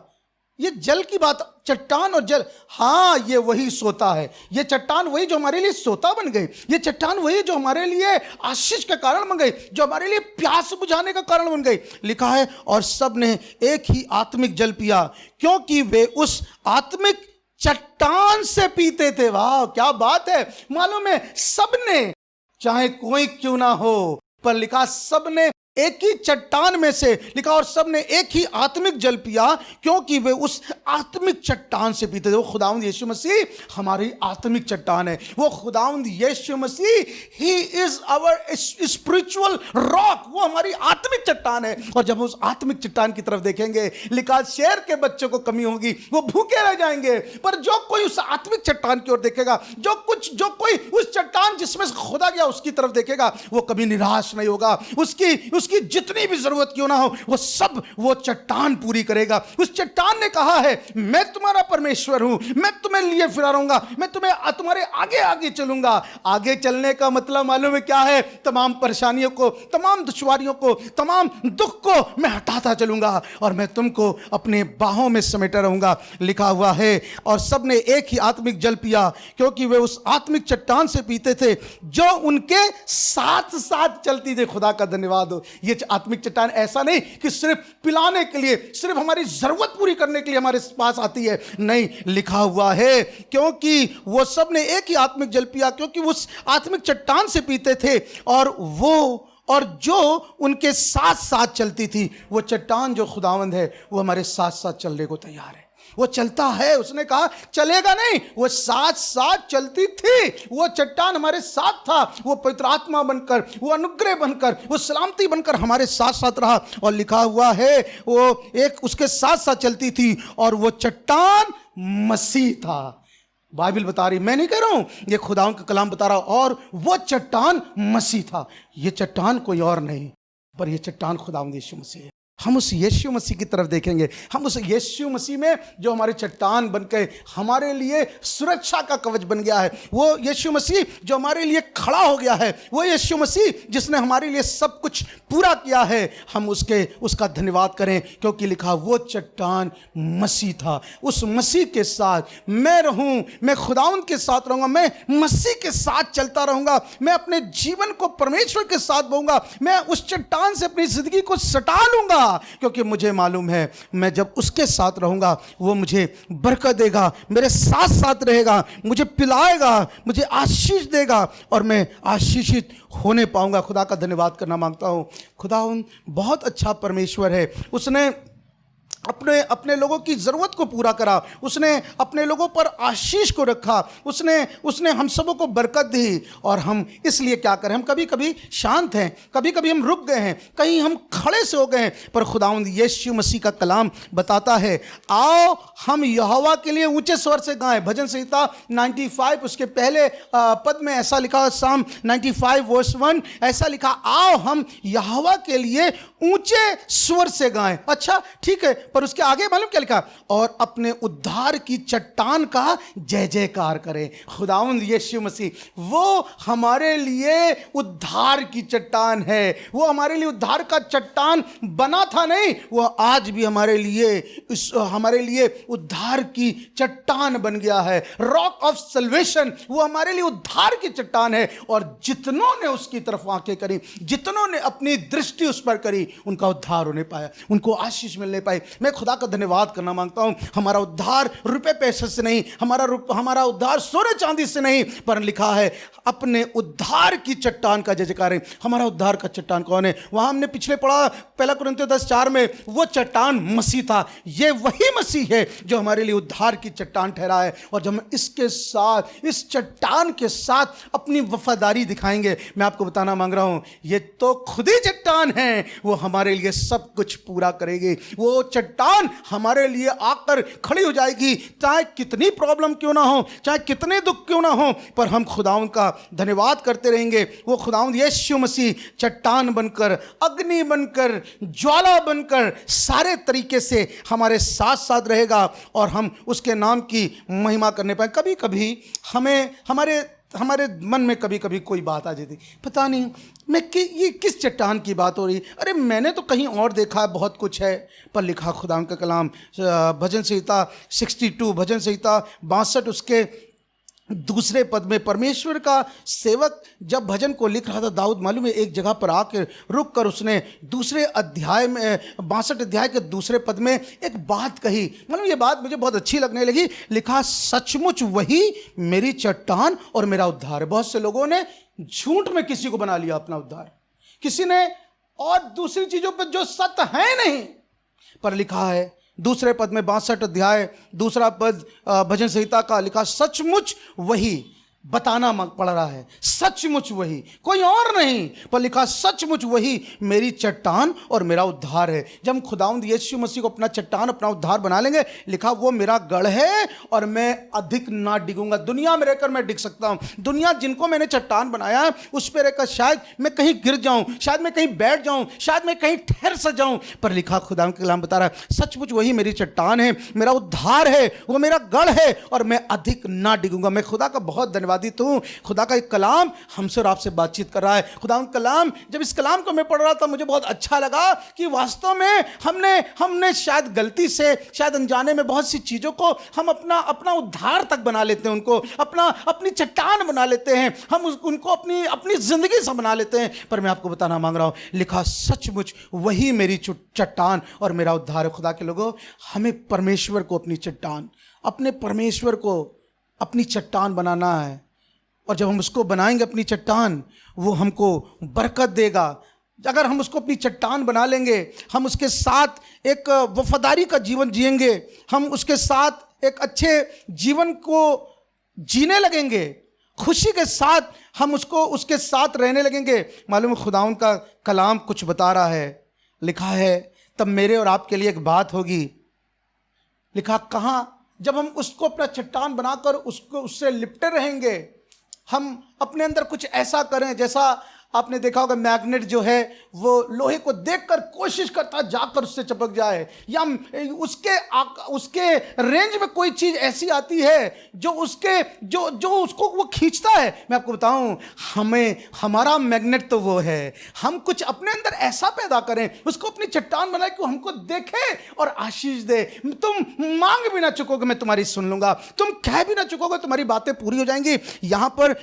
ये जल की बात, चट्टान और जल, हाँ ये वही सोता है। ये चट्टान वही जो हमारे लिए सोता बन गई। ये चट्टान वही जो हमारे लिए आशीष का कारण बन गई, जो हमारे लिए प्यास बुझाने का कारण बन गई। लिखा है और सब ने एक ही आत्मिक जल पिया, क्योंकि वे उस आत्मिक चट्टान से पीते थे। वाह क्या बात है! मालूम है सबने, चाहे कोई क्यों ना हो, पर लिखा सबने एक ही चट्टान में से, लिखा और सब ने एक ही आत्मिक जल पिया, क्योंकि वे उस आत्मिक चट्टान से पीते थे। वो खुदावंद यीशु मसीह हमारी आत्मिक चट्टान है। वो खुदावंद यीशु मसीह ही इज आवर स्पिरिचुअल रॉक। वो हमारी आत्मिक चट्टान है। और जब उस आत्मिक चट्टान की तरफ देखेंगे, लिखा शेर के बच्चों को कमी होगी, वो भूखे रह जाएंगे। पर जो कोई उस आत्मिक चट्टान की ओर देखेगा, जो कोई उस चट्टान जिसमें से खोदा गया उसकी तरफ देखेगा, वो कभी निराश नहीं होगा। उसकी जितनी भी जरूरत क्यों ना हो, वो सब वो चट्टान पूरी करेगा। उस चट्टान ने कहा है मैं तुम्हारा परमेश्वर हूं, मैं तुम्हें लिए फिरा रहूंगा, मैं तुम्हारे आगे आगे चलूंगा। आगे चलने का मतलब मालूम है क्या है? तमाम परेशानियों को, तमाम दुश्वारियों को, तमाम दुख को मैं हटाता चलूंगा और मैं तुमको अपने बाहों में समेटा रहूंगा। लिखा हुआ है और सब ने एक ही आत्मिक जल पिया, क्योंकि वे उस आत्मिक चट्टान से पीते थे जो उनके साथ साथ चलती थी। खुदा का धन्यवाद हो। ये आत्मिक चट्टान ऐसा नहीं कि सिर्फ पिलाने के लिए, सिर्फ हमारी जरूरत पूरी करने के लिए हमारे पास आती है। नहीं, लिखा हुआ है क्योंकि वो सब ने एक ही आत्मिक जल पिया, क्योंकि उस आत्मिक चट्टान से पीते थे और जो उनके साथ साथ चलती थी। वो चट्टान जो खुदावंद है वो हमारे साथ साथ चलने को तैयार है। वो चलता है, उसने कहा चलेगा नहीं, वो साथ साथ चलती थी। वो चट्टान हमारे साथ था। वो पवित्र आत्मा बनकर, वो अनुग्रह बनकर, वो सलामती बनकर हमारे साथ साथ रहा। और लिखा हुआ है वो एक उसके साथ साथ चलती थी और वो चट्टान मसीह था। बाइबल बता रही, मैं नहीं कह रहा हूं, ये खुदावन का कलाम बता रहा। और वो चट्टान मसीह था। ये चट्टान कोई और नहीं, पर ये चट्टान खुदावन यीशु मसीह है। हम उस यीशु मसीह की तरफ देखेंगे। हम उस यीशु मसीह में जो हमारी चट्टान बनकर हमारे लिए सुरक्षा का कवच बन गया है, वो यीशु मसीह जो हमारे लिए खड़ा हो गया है, वो यीशु मसीह जिसने हमारे लिए सब कुछ पूरा किया है, हम उसका धन्यवाद करें। क्योंकि लिखा वो चट्टान मसीह था। उस मसीह के साथ मैं रहूं, मैं खुदावन के साथ रहूंगा, मैं मसीह के साथ चलता रहूंगा, मैं अपने जीवन को परमेश्वर के साथ बहुंगा, मैं उस चट्टान से अपनी जिंदगी को सटा लूंगा। क्योंकि मुझे मालूम है मैं जब उसके साथ रहूंगा वो मुझे बरकत देगा, मेरे साथ साथ रहेगा, मुझे पिलाएगा, मुझे आशीष देगा और मैं आशीषित होने पाऊंगा। खुदा का धन्यवाद करना मांगता हूं। खुदा बहुत अच्छा परमेश्वर है। उसने अपने लोगों की ज़रूरत को पूरा करा, उसने अपने लोगों पर आशीष को रखा, उसने हम सबों को बरकत दी। और हम इसलिए क्या करें? हम कभी कभी शांत हैं, कभी कभी हम रुक गए हैं, कहीं हम खड़े से हो गए हैं। पर खुदावंद यीशु मसीह का कलाम बताता है आओ हम यहोवा के लिए ऊंचे स्वर से गाएं। भजन संहिता 95 उसके पहले पद में ऐसा लिखा, साम 95 वर्स 1 ऐसा लिखा, आओ हम यहोवा के लिए ऊंचे स्वर से गाएं। अच्छा ठीक है, पर उसके आगे मालूम क्या लिखा, और अपने उद्धार की चट्टान का जय जयकार करें। खुदावंद यीशु मसीह वो हमारे लिए उद्धार की चट्टान है, वो हमारे लिए उद्धार का चट्टान बना था नहीं, वो आज भी हमारे लिए उद्धार की चट्टान बन गया है। रॉक ऑफ सल्वेशन, वो हमारे लिए उद्धार की चट्टान है। और जितनों ने उसकी तरफ आंखें करी, जितनों ने अपनी दृष्टि उस पर करी, उनका उद्धार होने पाया, उनको आशीष मिलने पाई। मैं खुदा का धन्यवाद करना मांगता हूं। हमारा उद्धार रुपए पैसे से नहीं, हमारा उद्धार सोने चांदी से नहीं, पर लिखा है अपने उद्धार की चट्टान का जय जयकार है। हमारा उद्धार का चट्टान कौन है? वहां हमने पिछले पढ़ा 1 कुरिन्थियों 10:4 में, वो चट्टान मसीह था। ये वही मसीह है जो हमारे लिए उद्धार की चट्टान ठहरा है। और जब हम इसके साथ, इस चट्टान के साथ अपनी वफादारी दिखाएंगे, मैं आपको बताना मांग रहा हूं, ये तो खुद ही चट्टान है, वो हमारे लिए सब कुछ पूरा करेगी। वो चट्टान हमारे लिए आकर खड़ी हो जाएगी, चाहे कितनी प्रॉब्लम क्यों ना हो, चाहे कितने दुख क्यों ना हो, पर हम खुदावंद का धन्यवाद करते रहेंगे। वो खुदावंद यीशु मसीह चट्टान बनकर, अग्नि बनकर, ज्वाला बनकर सारे तरीके से हमारे साथ साथ रहेगा और हम उसके नाम की महिमा करने पाए। कभी कभी हमारे मन में कभी कभी कोई बात आ जाती, पता नहीं ये किस चट्टान की बात हो रही, अरे मैंने तो कहीं और देखा है, बहुत कुछ है। पर लिखा खुदा का कलाम भजन संहिता 62, भजन संहिता 62 उसके दूसरे पद में, परमेश्वर का सेवक जब भजन को लिख रहा था, दाऊद मालूम है एक जगह पर आकर रुक कर उसने दूसरे अध्याय में 62 अध्याय के दूसरे पद में एक बात कही। मालूम ये बात मुझे बहुत अच्छी लगने लगी। लिखा, सचमुच वही मेरी चट्टान और मेरा उद्धार है। बहुत से लोगों ने झूठ में किसी को बना लिया अपना उद्धार, किसी ने और दूसरी चीजों पर जो सत्य है नहीं। पर लिखा है दूसरे पद में 62 अध्याय दूसरा पद भजन संहिता का, लिखा सचमुच वही, बताना पड़ रहा है, सचमुच वही, कोई और नहीं, पर लिखा सचमुच वही मेरी चट्टान और मेरा उद्धार है। जब हम खुदावंद यीशु मसीह को अपना चट्टान, अपना उद्धार बना लेंगे, लिखा वो मेरा गढ़ है और मैं अधिक ना डिगूंगा। दुनिया में रहकर मैं डिग सकता हूं, दुनिया जिनको मैंने चट्टान बनाया है उस पर रहकर शायद मैं कहीं गिर जाऊं, शायद मैं कहीं बैठ जाऊं, शायद मैं कहीं ठहर सा जाऊं, पर लिखा खुदावंद का कलाम बता रहा है सचमुच वही मेरी चट्टान है, मेरा उद्धार है, वो मेरा गढ़ है और मैं अधिक ना डिगूंगा। मैं खुदा का बहुत धन्यवाद हूं, खुदा का एक कलाम हमसे और आपसे बातचीत कर रहा है। खुदा का कलाम, जब इस कलाम को मैं पढ़ रहा था, मुझे बहुत अच्छा लगा कि वास्तव में हमने शायद गलती से, शायद अनजाने में बहुत सी चीजों को हम अपना उद्धार तक बना लेते हैं, उनको अपनी चट्टान बना लेते हैं, हम उनको अपनी जिंदगी से बना लेते हैं। पर मैं आपको बताना मांग रहा हूं, लिखा सचमुच वही मेरी चट्टान और मेरा उद्धार है। खुदा के लोगों, हमें परमेश्वर को अपनी चट्टान, अपने परमेश्वर को अपनी चट्टान बनाना है। और जब हम उसको बनाएंगे अपनी चट्टान, वो हमको बरकत देगा। अगर हम उसको अपनी चट्टान बना लेंगे, हम उसके साथ एक वफादारी का जीवन जिएंगे, हम उसके साथ एक अच्छे जीवन को जीने लगेंगे, खुशी के साथ हम उसके साथ रहने लगेंगे। मालूम खुदावंद का कलाम कुछ बता रहा है। लिखा है तब मेरे और आपके लिए एक बात होगी। लिखा कहाँ, जब हम उसको अपना चट्टान बनाकर उससे लिपटे रहेंगे, हम अपने अंदर कुछ ऐसा करें, जैसा आपने देखा होगा मैग्नेट जो है वो लोहे को देखकर कोशिश करता है जाकर उससे चिपक जाए, या उसके रेंज में कोई चीज ऐसी आती है जो उसको वो खींचता है। मैं आपको बताऊं, हमारा मैग्नेट तो वो है। हम कुछ अपने अंदर ऐसा पैदा करें, उसको अपनी चट्टान बनाए कि हमको देखे और आशीष दे। तुम मांग भी ना चुकोगे, मैं तुम्हारी सुन लूंगा, तुम कह भी ना चुकोगे, तुम्हारी बातें पूरी हो जाएंगी। यहां पर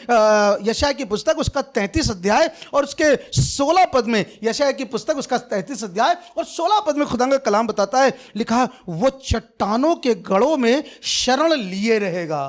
यशायाह की पुस्तक उसका 33 अध्याय और उसके 16 पद में, यशायाह की पुस्तक उसका 33 अध्याय और 16 पद में खुदा का कलाम बताता है, लिखा वो चट्टानों के गढ़ों में शरण लिए रहेगा।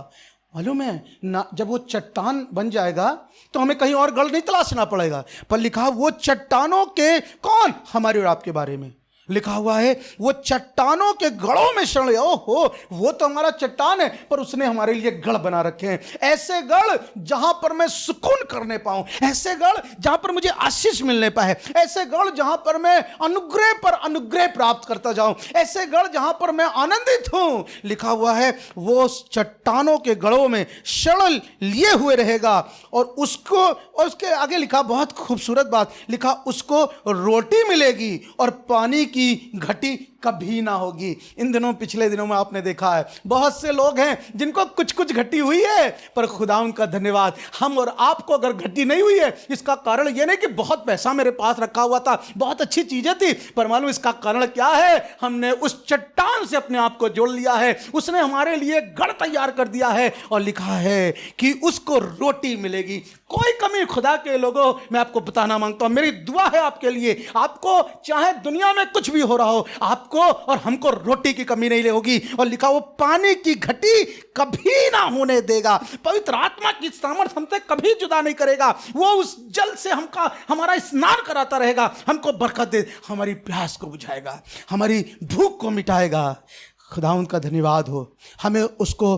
मालूम है ना, जब वो चट्टान बन जाएगा तो हमें कहीं और गढ़ नहीं तलाशना पड़ेगा। पर लिखा वो चट्टानों के, कौन, हमारे और आपके बारे में लिखा हुआ है, वो चट्टानों के गढ़ों में शरण। ओहो, वो तो हमारा चट्टान है, पर उसने हमारे लिए गढ़ बना रखे हैं। ऐसे गढ़ जहां पर मैं सुकून करने पाऊं, ऐसे गढ़ जहां पर मुझे आशीष मिलने पाए, ऐसे गढ़ जहां पर मैं अनुग्रह पर अनुग्रह प्राप्त करता जाऊं, ऐसे गढ़ जहां पर मैं आनंदित हूं। लिखा हुआ है वो चट्टानों के गढ़ों में शरण लिए हुए रहेगा। और उसके आगे लिखा बहुत खूबसूरत बात, लिखा उसको रोटी मिलेगी और पानी की घटी कभी ना होगी। इन दिनों, पिछले दिनों में आपने देखा है बहुत से लोग हैं जिनको कुछ कुछ घटी हुई है, पर खुदा उनका धन्यवाद, हम और आपको अगर घटी नहीं हुई है, इसका कारण यह नहीं कि बहुत पैसा मेरे पास रखा हुआ था, बहुत अच्छी चीजें थी, पर मालूम इसका कारण क्या है? हमने उस चट्टान से अपने आप को जोड़ लिया है। उसने हमारे लिए गढ़ तैयार कर दिया है और लिखा है कि उसको रोटी मिलेगी। कोई कमी खुदा के लोगों, मैं आपको बताना मांगता हूं, मेरी दुआ है आपके लिए, आपको चाहे दुनिया में कुछ भी हो रहा हो, आपको और हमको रोटी की कमी नहीं होगी। और लिखा वो पानी की घटी कभी ना होने देगा। पवित्र आत्मा की सामर्थ हमसे कभी जुदा नहीं करेगा। वो उस जल से हमारा स्नान कराता रहेगा, हमको बरकत दे, हमारी प्यास को बुझाएगा, हमारी भूख को मिटाएगा। खुदा उनका धन्यवाद हो। हमें उसको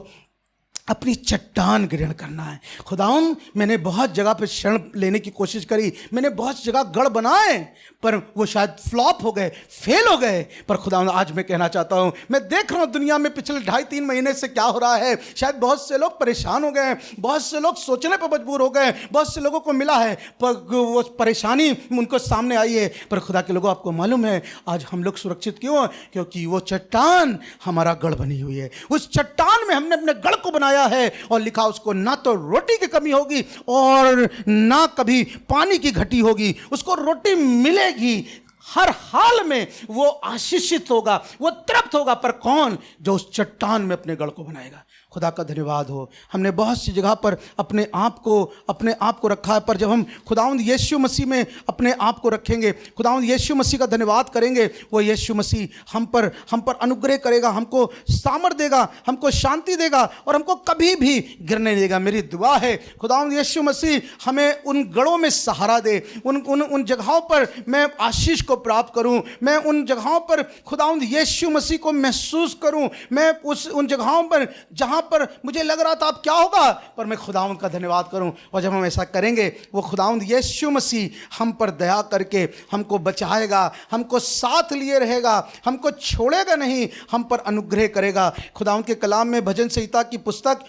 अपनी चट्टान ग्रहण करना है। खुदाउन, मैंने बहुत जगह पे शरण लेने की कोशिश करी, मैंने बहुत जगह गढ़ बनाए, पर वो शायद फ्लॉप हो गए, फेल हो गए। पर खुदाउन, आज मैं कहना चाहता हूँ, मैं देख रहा हूँ दुनिया में पिछले 2.5-3 महीने से क्या हो रहा है। शायद बहुत से लोग परेशान हो गए हैं, बहुत से लोग सोचने पर मजबूर हो गए, बहुत से लोगों को मिला है पर वो परेशानी उनको सामने आई है। पर खुदा के लोगों, आपको मालूम है आज हम लोग सुरक्षित क्यों हैं? क्योंकि वो चट्टान हमारा गढ़ बनी हुई है। उस चट्टान में हमने अपने गढ़ को बनाया है और लिखा उसको ना तो रोटी की कमी होगी और ना कभी पानी की घटी होगी। उसको रोटी मिलेगी, हर हाल में वो आशीषित होगा, वो तृप्त होगा। पर कौन? जो उस चट्टान में अपने गढ़ को बनाएगा। खुदा का धन्यवाद हो। हमने बहुत सी जगह पर अपने आप को रखा है, पर जब हम खुदावंद यीशु मसीह में अपने आप को रखेंगे, खुदावंद यीशु मसीह का धन्यवाद करेंगे, वो यीशु मसीह हम पर अनुग्रह करेगा, हमको सामर्थ देगा, हमको शांति देगा और हमको कभी भी गिरने नहीं देगा। मेरी दुआ है खुदावंद यीशु मसीह हमें उन गढ़ों में सहारा दे, उन जगहों पर मैं आशीष को प्राप्त करूं, मैं उन जगहों पर खुदावंद यीशु मसीह को महसूस करूं, मैं उन जगहों पर जहां पर मुझे लग रहा था अब क्या होगा, पर मैं खुदावंद का धन्यवाद करूं। और जब हम ऐसा करेंगे, वो खुदावंद यीशु मसीह हम पर दया करके हमको बचाएगा, हमको साथ लिए रहेगा, हमको छोड़ेगा नहीं, हम पर अनुग्रह करेगा। खुदावंद के कलाम में भजन संहिता की पुस्तक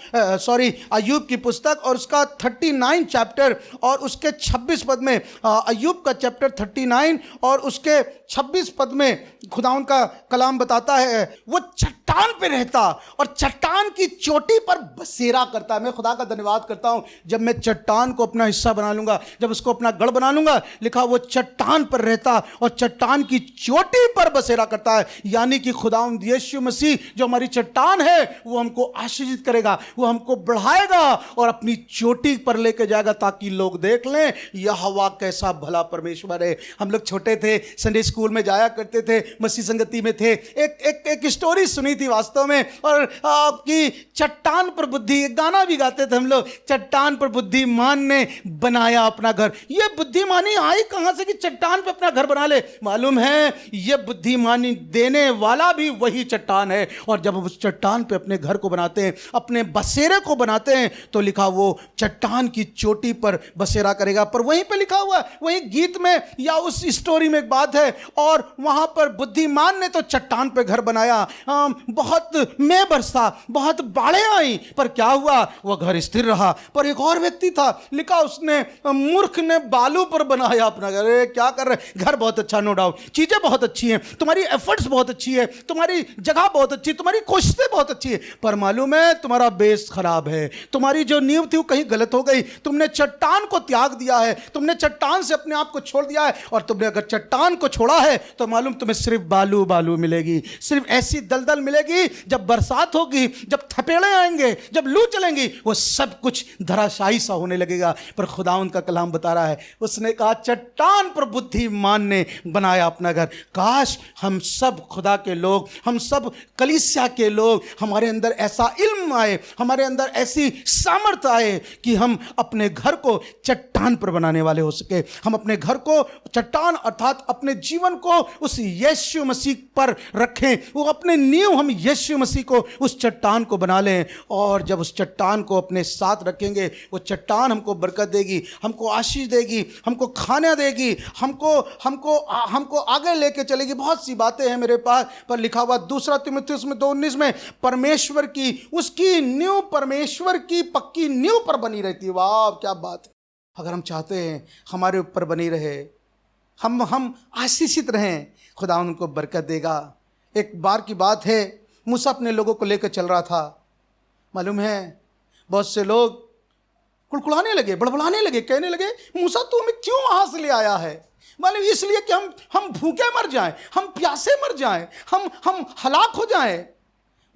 अय्यूब की पुस्तक और उसका 39 चैप्टर और उसके 26 पद में, अय्यूब का चैप्टर 39 और उसके 26 पद में खुदावंद का कलाम बताता है, वो चट्टान पे रहता और चट्टान की चोटी पर बसेरा करता है। मैं खुदा का धन्यवाद करता हूं, जब मैं चट्टान को अपना हिस्सा बना लूंगा, जब उसको अपना गढ़ बना लूंगा, लिखा वो चट्टान पर रहता और चट्टान की चोटी पर बसेरा करता है। यानी कि खुदावंद यीशु मसीह जो हमारी चट्टान है, वो हमको आशीषित करेगा, वो हमको बढ़ाएगा और अपनी चोटी पर लेके जाएगा, ताकि लोग देख लें यहोवा कैसा भला परमेश्वर है। हम लोग छोटे थे, संडे स्कूल में जाया करते थे, मसीह संगति में थे, एक स्टोरी सुनी थी वास्तव में, और आपकी चट्टान पर बुद्धि, एक गाना भी गाते थे हम लोग, चट्टान पर बुद्धिमान ने बनाया अपना घर। ये बुद्धिमानी आई कहां से कि चट्टान पर अपना घर बना ले? मालूम है ये बुद्धिमानी देने वाला भी वही चट्टान है। और जब हम उस चट्टान पे अपने घर को बनाते हैं, अपने बसेरे को बनाते हैं, तो लिखा वो चट्टान की चोटी पर बसेरा करेगा। पर वहीं पे लिखा हुआ, वहीं गीत में या उस स्टोरी में एक बात है, और वहां पर बुद्धिमान ने तो चट्टान पे घर बनाया, बहुत मैं बरसा, बहुत बाढ़ें आई, पर क्या हुआ? वह घर स्थिर रहा। पर एक और व्यक्ति था, लिखा उसने, मूर्ख ने बालू पर बनाया अपना घर। क्या कर रहे? घर बहुत अच्छा, नो डाउट, चीजें बहुत अच्छी हैं, तुम्हारी एफर्ट्स बहुत अच्छी है, तुम्हारी जगह बहुत अच्छी, तुम्हारी कोशिशें बहुत अच्छी है, पर मालूम है तुम्हारा बेस खराब है, तुम्हारी जो नींव थी वो कहीं गलत हो गई। तुमने चट्टान को त्याग दिया है, तुमने चट्टान से अपने आप को छोड़ दिया है, और तुमने अगर चट्टान को छोड़ा है तो मालूम तुम्हें सिर्फ बालू बालू मिलेगी, सिर्फ ऐसी दलदल मिलेगी। जब बरसात होगी, जब थपेड़े आएंगे, जब लू चलेंगी, वो सब कुछ धराशायी सा होने लगेगा। पर खुदावंद का कलाम बता रहा है, उसने कहा चट्टान पर बुद्धिमान ने बनाया अपना घर। काश हम सब खुदा के लोग, हम सब कलीसिया के लोग, हमारे अंदर ऐसा इल्म आए, हमारे अंदर ऐसी सामर्थ आए कि हम अपने घर को चट्टान पर बनाने वाले हो सके। हम अपने घर को चट्टान अर्थात अपने जीवन को उस यीशु मसीह पर रखें, वो अपने नींव हम यीशु मसीह को उस चट्टान को बना लें। और जब उस चट्टान को अपने साथ रखेंगे, वो चट्टान हमको बरकत देगी, हमको आशीष देगी, हमको खाना देगी, हमको आगे लेके चलेगी। बहुत सी बातें हैं मेरे पास, पर लिखा हुआ 2 तीमुथियुस में 2:19 में, परमेश्वर की उसकी नींव परमेश्वर की पक्की नींव पर बनी रहती है। वाह क्या बात है! अगर हम चाहते हैं हमारे ऊपर बनी रहे, हम आशीषित रहें, खुदा उनको बरकत देगा। एक बार की बात है, मूसा अपने लोगों को लेकर चल रहा था। मालूम है बहुत से लोग कुड़कुड़ाने लगे, बड़बड़ाने लगे, कहने लगे मूसा तू हमें क्यों वहाँ से ले आया है? मालूम इसलिए कि हम भूखे मर जाएं, हम प्यासे मर जाएं, हम हलाक हो जाएं।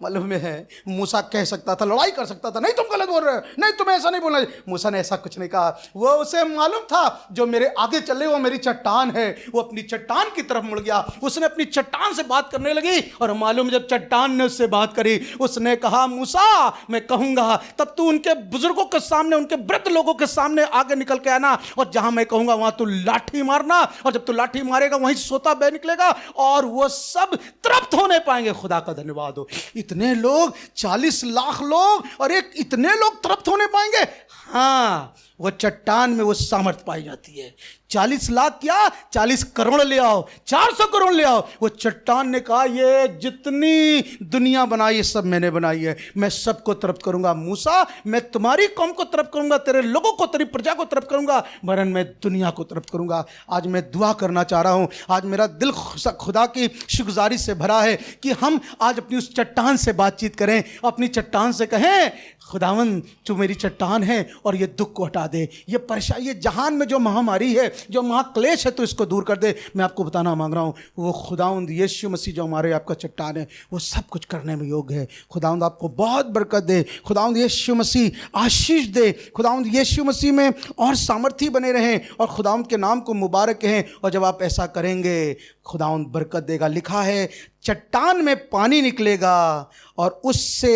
मालूम है मूसा कह सकता था, लड़ाई कर सकता था, नहीं तुम गलत बोल रहे हो, नहीं तुम्हें ऐसा नहीं बोलना। मूसा ने ऐसा कुछ नहीं कहा। वो उसे मालूम था जो मेरे आगे चले वो मेरी चट्टान है। वो अपनी चट्टान की तरफ मुड़ गया, उसने अपनी चट्टान से बात करने लगी। और मालूम जब चट्टान ने उससे बात करी, उसने कहा मूसा मैं कहूँगा तब तू उनके बुजुर्गों के सामने, उनके वृद्ध लोगों के सामने आगे निकल के आना, और जहाँ मैं कहूँगा वहाँ तू लाठी मारना, और जब तू लाठी मारेगा वहीं सोता बह निकलेगा और वो सब तृप्त होने पाएंगे। खुदा का धन्यवाद हो, इतने लोग, 40 लाख लोग, और एक इतने लोग तृप्त होने पाएंगे। हाँ, वो चट्टान में वो सामर्थ पाई जाती है। 40 लाख क्या, 40 करोड़ ले आओ, 400 करोड़ ले आओ। वो चट्टान ने कहा ये जितनी दुनिया बनाई है सब मैंने बनाई है, मैं सबको तृप्त करूंगा। मूसा मैं तुम्हारी कौम को तृप्त करूंगा, तेरे लोगों को, तेरी प्रजा को तृप्त करूंगा, वरन मैं दुनिया को तृप्त करूंगा। आज मैं दुआ करना चाह रहा हूं, आज मेरा दिल खुदा की शुक्रगुजारी से भरा है कि हम आज अपनी उस चट्टान से बातचीत करें, अपनी चट्टान से कहें खुदावन तू मेरी चट्टान है और ये दुख को हटा दे, ये परेशानी, ये जहान में जो महामारी है, जो महाक्लेश है, तो इसको दूर कर दे। मैं आपको बताना मांग रहा हूँ वो खुदावंद यीशु मसीह जो हमारे आपका चट्टान है वो सब कुछ करने में योग्य है। खुदावंद आपको बहुत बरकत दे, खुदावंद यीशु मसीह आशीष दे, खुदावंद यीशु मसीह में और सामर्थी बने रहें और खुदावंद के नाम को मुबारक कहें। और जब आप ऐसा करेंगे खुदावंद बरकत देगा। लिखा है चट्टान में पानी निकलेगा और उससे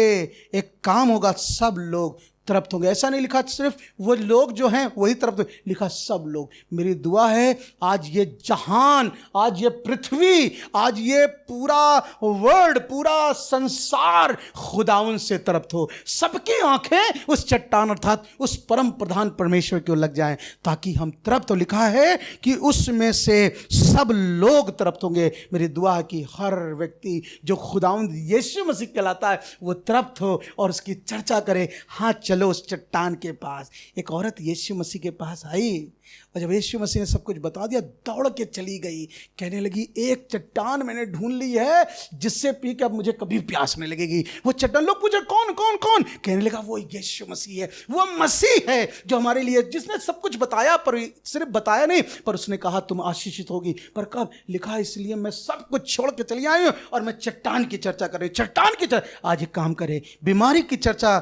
एक काम होगा, सब लोग तृप्त होंगे। ऐसा नहीं लिखा सिर्फ वो लोग जो हैं वही तृप्त, लिखा सब लोग। मेरी दुआ है आज ये जहान, आज ये पृथ्वी, आज ये पूरा वर्ल्ड, पूरा संसार खुदावन से तृप्त हो। सबकी आंखें उस चट्टान अर्थात उस परम प्रधान परमेश्वर की ओर लग जाएं ताकि हम तृप्त हो। लिखा है कि उसमें से सब लोग तृप्त होंगे। मेरी दुआ है कि हर व्यक्ति जो खुदावन यीशु मसीह कहलाता है वो तृप्त हो और उसकी चर्चा करे। हाँ चलो उस चट्टान के पास। एक औरत यीशु मसीह के पास आई और जब यीशु मसीह ने सब कुछ बता दिया दौड़ के चली गई, कहने लगी एक चट्टान मैंने ढूंढ ली है जिससे पी के अब मुझे कभी प्यास नहीं लगेगी। वो चट्टान, लोग पूछे कौन कौन कौन, कहने लगा वो यीशु मसीह है, वो मसीह है जो हमारे लिए, जिसने सब कुछ बताया, पर सिर्फ बताया नहीं पर उसने कहा तुम आशीषित होगी। पर कब लिखा, इसलिए मैं सब कुछ छोड़ के चली आई हूँ और मैं चट्टान की चर्चा कर रही हूँ। चट्टान की चर्चा आज एक काम करे, बीमारी की चर्चा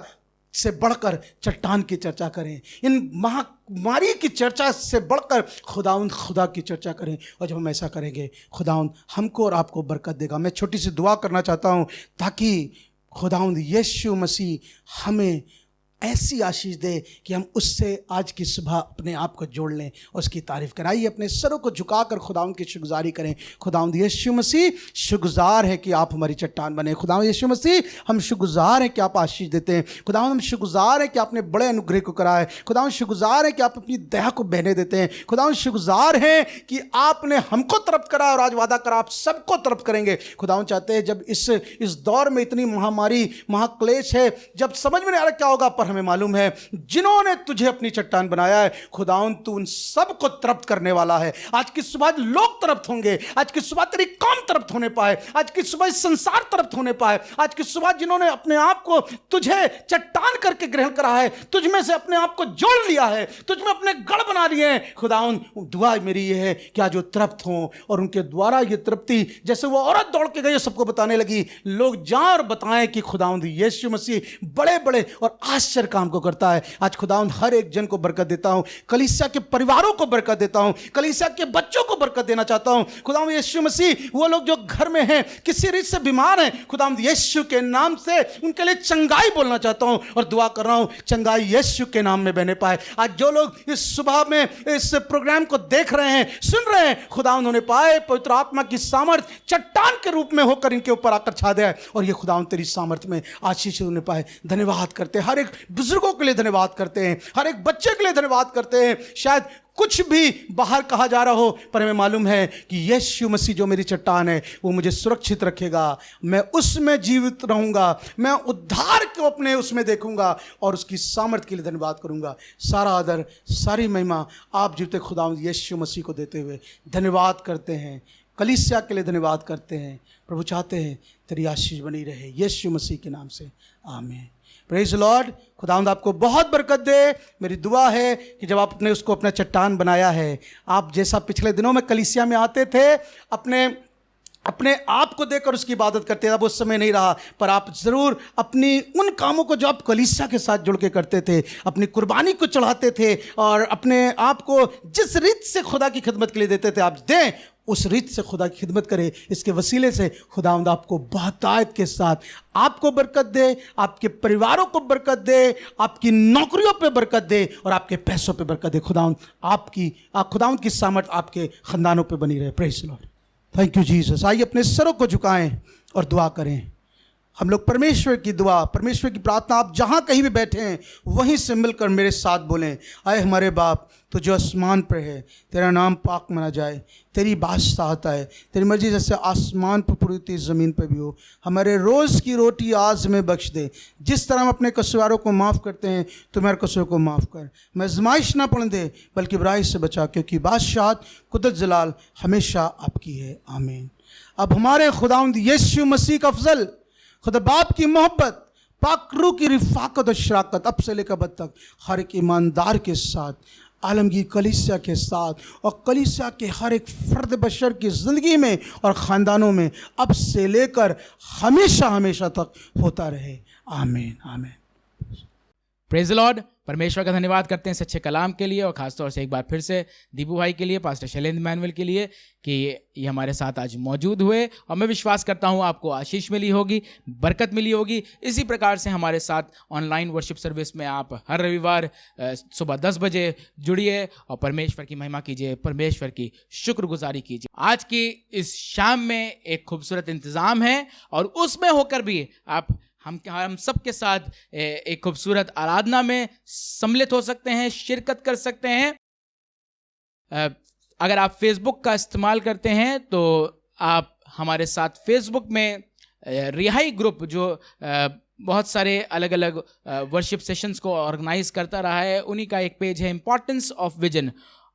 से बढ़कर चट्टान की चर्चा करें, इन महामारी की चर्चा से बढ़कर खुदा की चर्चा करें। और जब हम ऐसा करेंगे खुदाउंद हमको और आपको बरकत देगा। मैं छोटी सी दुआ करना चाहता हूं ताकि खुदाउंद यीशु मसीह हमें ऐसी आशीष दे कि हम उससे आज की सुबह अपने आप को जोड़ लें और उसकी तारीफ कराइए। अपने सरों को झुकाकर खुदावंद की शुक्रगुजारी करें। खुदावंद यीशु मसीह शुक्रगुजार है कि आप हमारी चट्टान बने। खुदावंद यीशु मसीह हम शुक्रगुजार हैं कि आप आशीष देते हैं। खुदावंद हम शुक्रगुजार हैं कि आपने बड़े अनुग्रह को करा है। खुदावंद शुक्रगुजार है कि आप अपनी दया को बहने देते हैं। खुदावंद शुक्रगुजार हैं कि आपने हमको तृप्त करा और आज वादा करा आप सबको तृप्त करेंगे। खुदावंद चाहते हैं जब इस दौर में इतनी महामारी, महाक्लेश है, जब समझ में नहीं आ रहा क्या होगा, पर हमें मालूम है जिन्होंने तुझे अपनी चट्टान बनाया है खुदाउन तू उन सबको तृप्त करने वाला है। आज की सुबह लोग तृप्त होंगे, आज की सुबह तेरी कौम तृप्त होने पाए, आज की सुबह संसार तृप्त होने पाए। आज की सुबह जिन्होंने अपने आप को तुझे चट्टान करके ग्रहण करा है, तुझ में से अपने आप को जोड़ लिया है, तुझ में अपने गढ़ बना लिए हैं, खुदाउन दुआ मेरी ये है कि आज वो तृप्त हों और उनके द्वारा ये तृप्ति, जैसे वो औरत दौड़ के गई सबको बताने लगी, लोग जाएं और बताएं कि खुदाउन यीशु मसीह बड़े बड़े और आश्चर्य काम को करता है। आज खुदावंद हर एक जन को बरकत देता हूं, कलीसिया के परिवारों को बरकत देता हूं, कलीसिया के बच्चों को बरकत देना चाहता हूं। खुदावंद यीशु मसीह वो लोग जो घर में हैं, किसी रीत से बीमार हैं, खुदावंद यीशु के नाम से उनके लिए चंगाई बोलना चाहता हूं और दुआ कर रहा हूं चंगाई यीशु के नाम में बहने पाए। आज जो लोग इस सुबह में इस प्रोग्राम को देख रहे हैं, सुन रहे हैं, खुदावंद उन्हें पाए पवित्र आत्मा की सामर्थ चट्टान के रूप में होकर इनके ऊपर आकर छा दे और ये खुदावंद तेरी सामर्थ में आशीष उन्हें पाए। धन्यवाद करते हैं, हर एक बुजुर्गों के लिए धन्यवाद करते हैं, हर एक बच्चे के लिए धन्यवाद करते हैं। शायद कुछ भी बाहर कहा जा रहा हो पर हमें मालूम है कि यीशु मसीह जो मेरी चट्टान है वो मुझे सुरक्षित रखेगा, मैं उसमें जीवित रहूंगा, मैं उद्धार को अपने उसमें देखूंगा और उसकी सामर्थ के लिए धन्यवाद करूंगा। सारा आदर, सारी महिमा आप जीवते खुदावंद यीशु मसीह को देते हुए धन्यवाद करते हैं। कलीसिया के लिए धन्यवाद करते हैं। प्रभु चाहते हैं तेरी आशीष बनी रहे, यीशु मसीह के नाम से आमीन। Praise Lord. खुदावंद आपको बहुत बरकत दे। मेरी दुआ है कि जब आपने उसको अपना चट्टान बनाया है, आप जैसा पिछले दिनों में कलीसिया में आते थे, अपने आप को देकर उसकी इबादत करते थे, अब उस समय नहीं रहा, पर आप ज़रूर अपनी उन कामों को जो आप कलीसिया के साथ जुड़ के करते थे, अपनी कुर्बानी को चढ़ाते थे और अपने आप को जिस रीत से खुदा की खिदमत के लिए देते थे, आप दें उस रीत से खुदा की खिदमत करें। इसके वसीले से खुदावंद आपको बहुतायत के साथ आपको बरकत दे, आपके परिवारों को बरकत दे, आपकी नौकरियों पे बरकत दे और आपके पैसों पे बरकत दे। खुदावंद की सामर्थ आपके ख़ानदानों पे बनी रहे। Praise the Lord. Thank you Jesus. आइए अपने सरों को झुकाएं और दुआ करें। हम लोग परमेश्वर की दुआ, परमेश्वर की प्रार्थना, आप जहाँ कहीं भी बैठे हैं वहीं से मिलकर मेरे साथ बोलें। आए हमारे बाप, तो जो आसमान पर है, तेरा नाम पाक माना जाए, तेरी बादशाहत आए, तेरी मर्जी जैसे आसमान पर पूरी होती ज़मीन पर भी हो। हमारे रोज़ की रोटी आज हमें बख्श दे, जिस तरह हम अपने कसूरवारों को माफ़ करते हैं, तुम्हारे कसूरों को माफ़ कर। मैं आज़माइश ना पड़ने दे, बल्कि बुराई से बचा, क्योंकि बादशाहत, कुदरत, जलाल हमेशा आपकी है। आमीन। अब हमारे खुदावंद यीशु मसीह का अफजल, खुदा बाप की मोहब्बत, पाक रूह की रिफाकत और शराकत अब से लेकर अब तक हर एक ईमानदार के साथ, आलमगीर कलीसिया के साथ और कलीसिया के हर एक फ़र्द बशर की ज़िंदगी में और ख़ानदानों में अब से लेकर हमेशा हमेशा तक होता रहे। आमीन आमीन। Praise the Lord. परमेश्वर का धन्यवाद करते हैं सच्चे कलाम के लिए, और ख़ासतौर से एक बार फिर से दीपू भाई के लिए, पास्टर शैलेंद्र मैनुअल के लिए, कि ये हमारे साथ आज मौजूद हुए। और मैं विश्वास करता हूँ आपको आशीष मिली होगी, बरकत मिली होगी। इसी प्रकार से हमारे साथ ऑनलाइन वर्शिप सर्विस में आप हर रविवार सुबह 10 बजे जुड़िए और परमेश्वर की महिमा कीजिए, परमेश्वर की शुक्रगुजारी कीजिए। आज की इस शाम में एक खूबसूरत इंतज़ाम है और उसमें होकर भी आप हम सबके साथ एक खूबसूरत आराधना में सम्मिलित हो सकते हैं, शिरकत कर सकते हैं। अगर आप फेसबुक का इस्तेमाल करते हैं तो आप हमारे साथ फेसबुक में रिहाई ग्रुप, जो बहुत सारे अलग अलग वर्शिप सेशंस को ऑर्गेनाइज करता रहा है, उन्हीं का एक पेज है इम्पॉर्टेंस ऑफ विजन।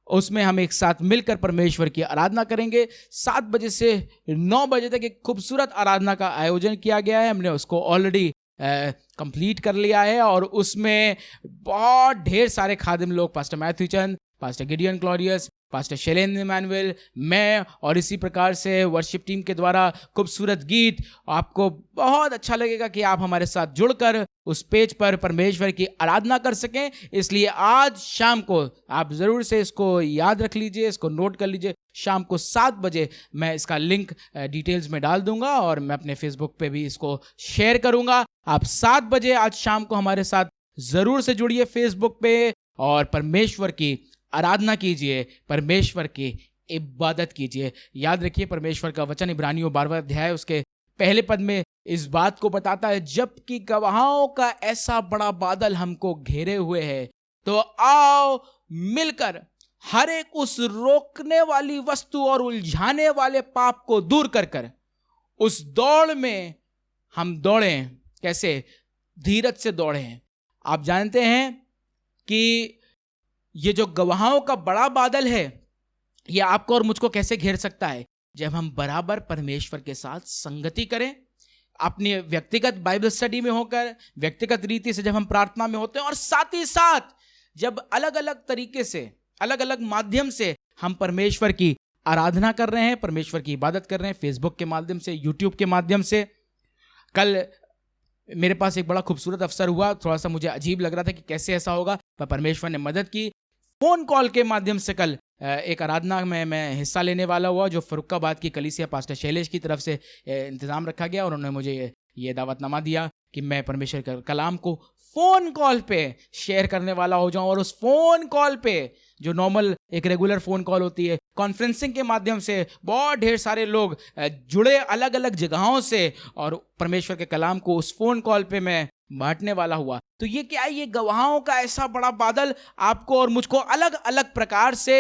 उसमें हम एक साथ मिलकर परमेश्वर की आराधना करेंगे। 7 बजे से 9 बजे तक एक खूबसूरत आराधना का आयोजन किया गया है। हमने उसको ऑलरेडी कंप्लीट कर लिया है और उसमें बहुत ढेर सारे खादिम लोग, pastor Matthew Chand, pastor Gideon क्लॉरियस, पास्टर शैलेंद्र मैनुअल, मैं और इसी प्रकार से वर्शिप टीम के द्वारा खूबसूरत गीत। आपको बहुत अच्छा लगेगा कि आप हमारे साथ जुड़कर उस पेज पर परमेश्वर की आराधना कर सकें। इसलिए आज शाम को आप ज़रूर से इसको याद रख लीजिए, इसको नोट कर लीजिए। शाम को 7 बजे मैं इसका लिंक डिटेल्स में डाल दूंगा और मैं अपने फेसबुक पे भी इसको शेयर करूंगा। आप 7 बजे आज शाम को हमारे साथ ज़रूर से जुड़िए फेसबुक पे और परमेश्वर की आराधना कीजिए, परमेश्वर की इबादत कीजिए। याद रखिए, परमेश्वर का वचन इब्रानियों 12वां अध्याय उसके पहले पद में इस बात को बताता है, जबकि गवाहों का ऐसा बड़ा बादल हमको घेरे हुए है, तो आओ मिलकर हर एक उस रोकने वाली वस्तु और उलझाने वाले पाप को दूर कर कर उस दौड़ में हम दौड़ें। कैसे? धीरज से दौड़ें। आप जानते हैं कि ये जो गवाहों का बड़ा बादल है, ये आपको और मुझको कैसे घेर सकता है? जब हम बराबर परमेश्वर के साथ संगति करें, अपने व्यक्तिगत बाइबल स्टडी में होकर, व्यक्तिगत रीति से जब हम प्रार्थना में होते हैं, और साथ ही साथ जब अलग अलग तरीके से, अलग अलग माध्यम से हम परमेश्वर की आराधना कर रहे हैं, परमेश्वर की इबादत कर रहे हैं, फेसबुक के माध्यम से, यूट्यूब के माध्यम से। कल मेरे पास एक बड़ा खूबसूरत अवसर हुआ, थोड़ा सा मुझे अजीब लग रहा था कि कैसे ऐसा होगा, पर परमेश्वर ने मदद की। फ़ोन कॉल के माध्यम से कल एक आराधना में मैं हिस्सा लेने वाला हुआ, जो फरुखाबाद की कलीसिया पास्टर शैलेश की तरफ से इंतज़ाम रखा गया, और उन्होंने मुझे ये दावतनामा दिया कि मैं परमेश्वर के कलाम को फ़ोन कॉल पे शेयर करने वाला हो जाऊं। और उस फ़ोन कॉल पे, जो नॉर्मल एक रेगुलर फ़ोन कॉल होती है, कॉन्फ्रेंसिंग के माध्यम से बहुत ढेर सारे लोग जुड़े अलग अलग जगहों से, और परमेश्वर के कलाम को उस फ़ोन कॉल पे मैं बांटने वाला हुआ। तो ये क्या है? ये गवाहों का ऐसा बड़ा बादल आपको और मुझको अलग अलग प्रकार से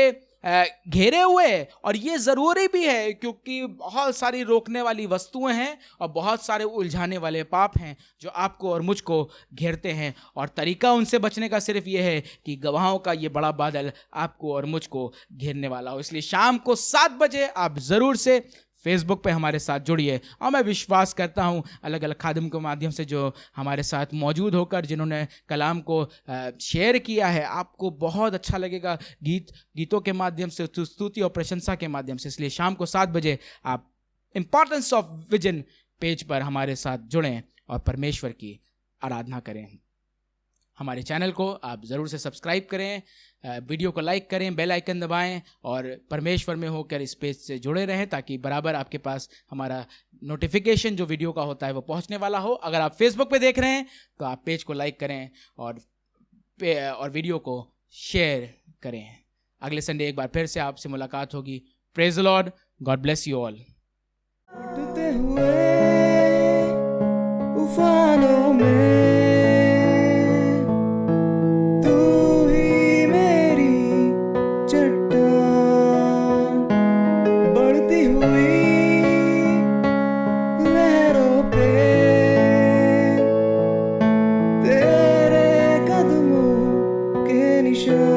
घेरे हुए हैं। और ये ज़रूरी भी है क्योंकि बहुत सारी रोकने वाली वस्तुएं हैं और बहुत सारे उलझाने वाले पाप हैं जो आपको और मुझको घेरते हैं। और तरीका उनसे बचने का सिर्फ ये है कि गवाहों का ये बड़ा बादल आपको और मुझको घेरने वाला हो। इसलिए शाम को 7 बजे आप ज़रूर से फेसबुक पे हमारे साथ जुड़िए। और मैं विश्वास करता हूँ अलग अलग खादिम के माध्यम से जो हमारे साथ मौजूद होकर जिन्होंने कलाम को शेयर किया है, आपको बहुत अच्छा लगेगा गीतों के माध्यम से, स्तुति और प्रशंसा के माध्यम से। इसलिए शाम को 7 बजे आप इम्पॉर्टेंस ऑफ विजन पेज पर हमारे साथ जुड़ें और परमेश्वर की आराधना करें। हमारे चैनल को आप ज़रूर से सब्सक्राइब करें, वीडियो को लाइक करें, बेल आइकन दबाएं और परमेश्वर में होकर इस पेज से जुड़े रहें ताकि बराबर आपके पास हमारा नोटिफिकेशन जो वीडियो का होता है वो पहुंचने वाला हो। अगर आप फेसबुक पे देख रहे हैं तो आप पेज को लाइक करें और वीडियो को शेयर करें। अगले संडे एक बार फिर से आपसे मुलाकात होगी। Praise the Lord, God bless you all. उठते हुए उफानों में sure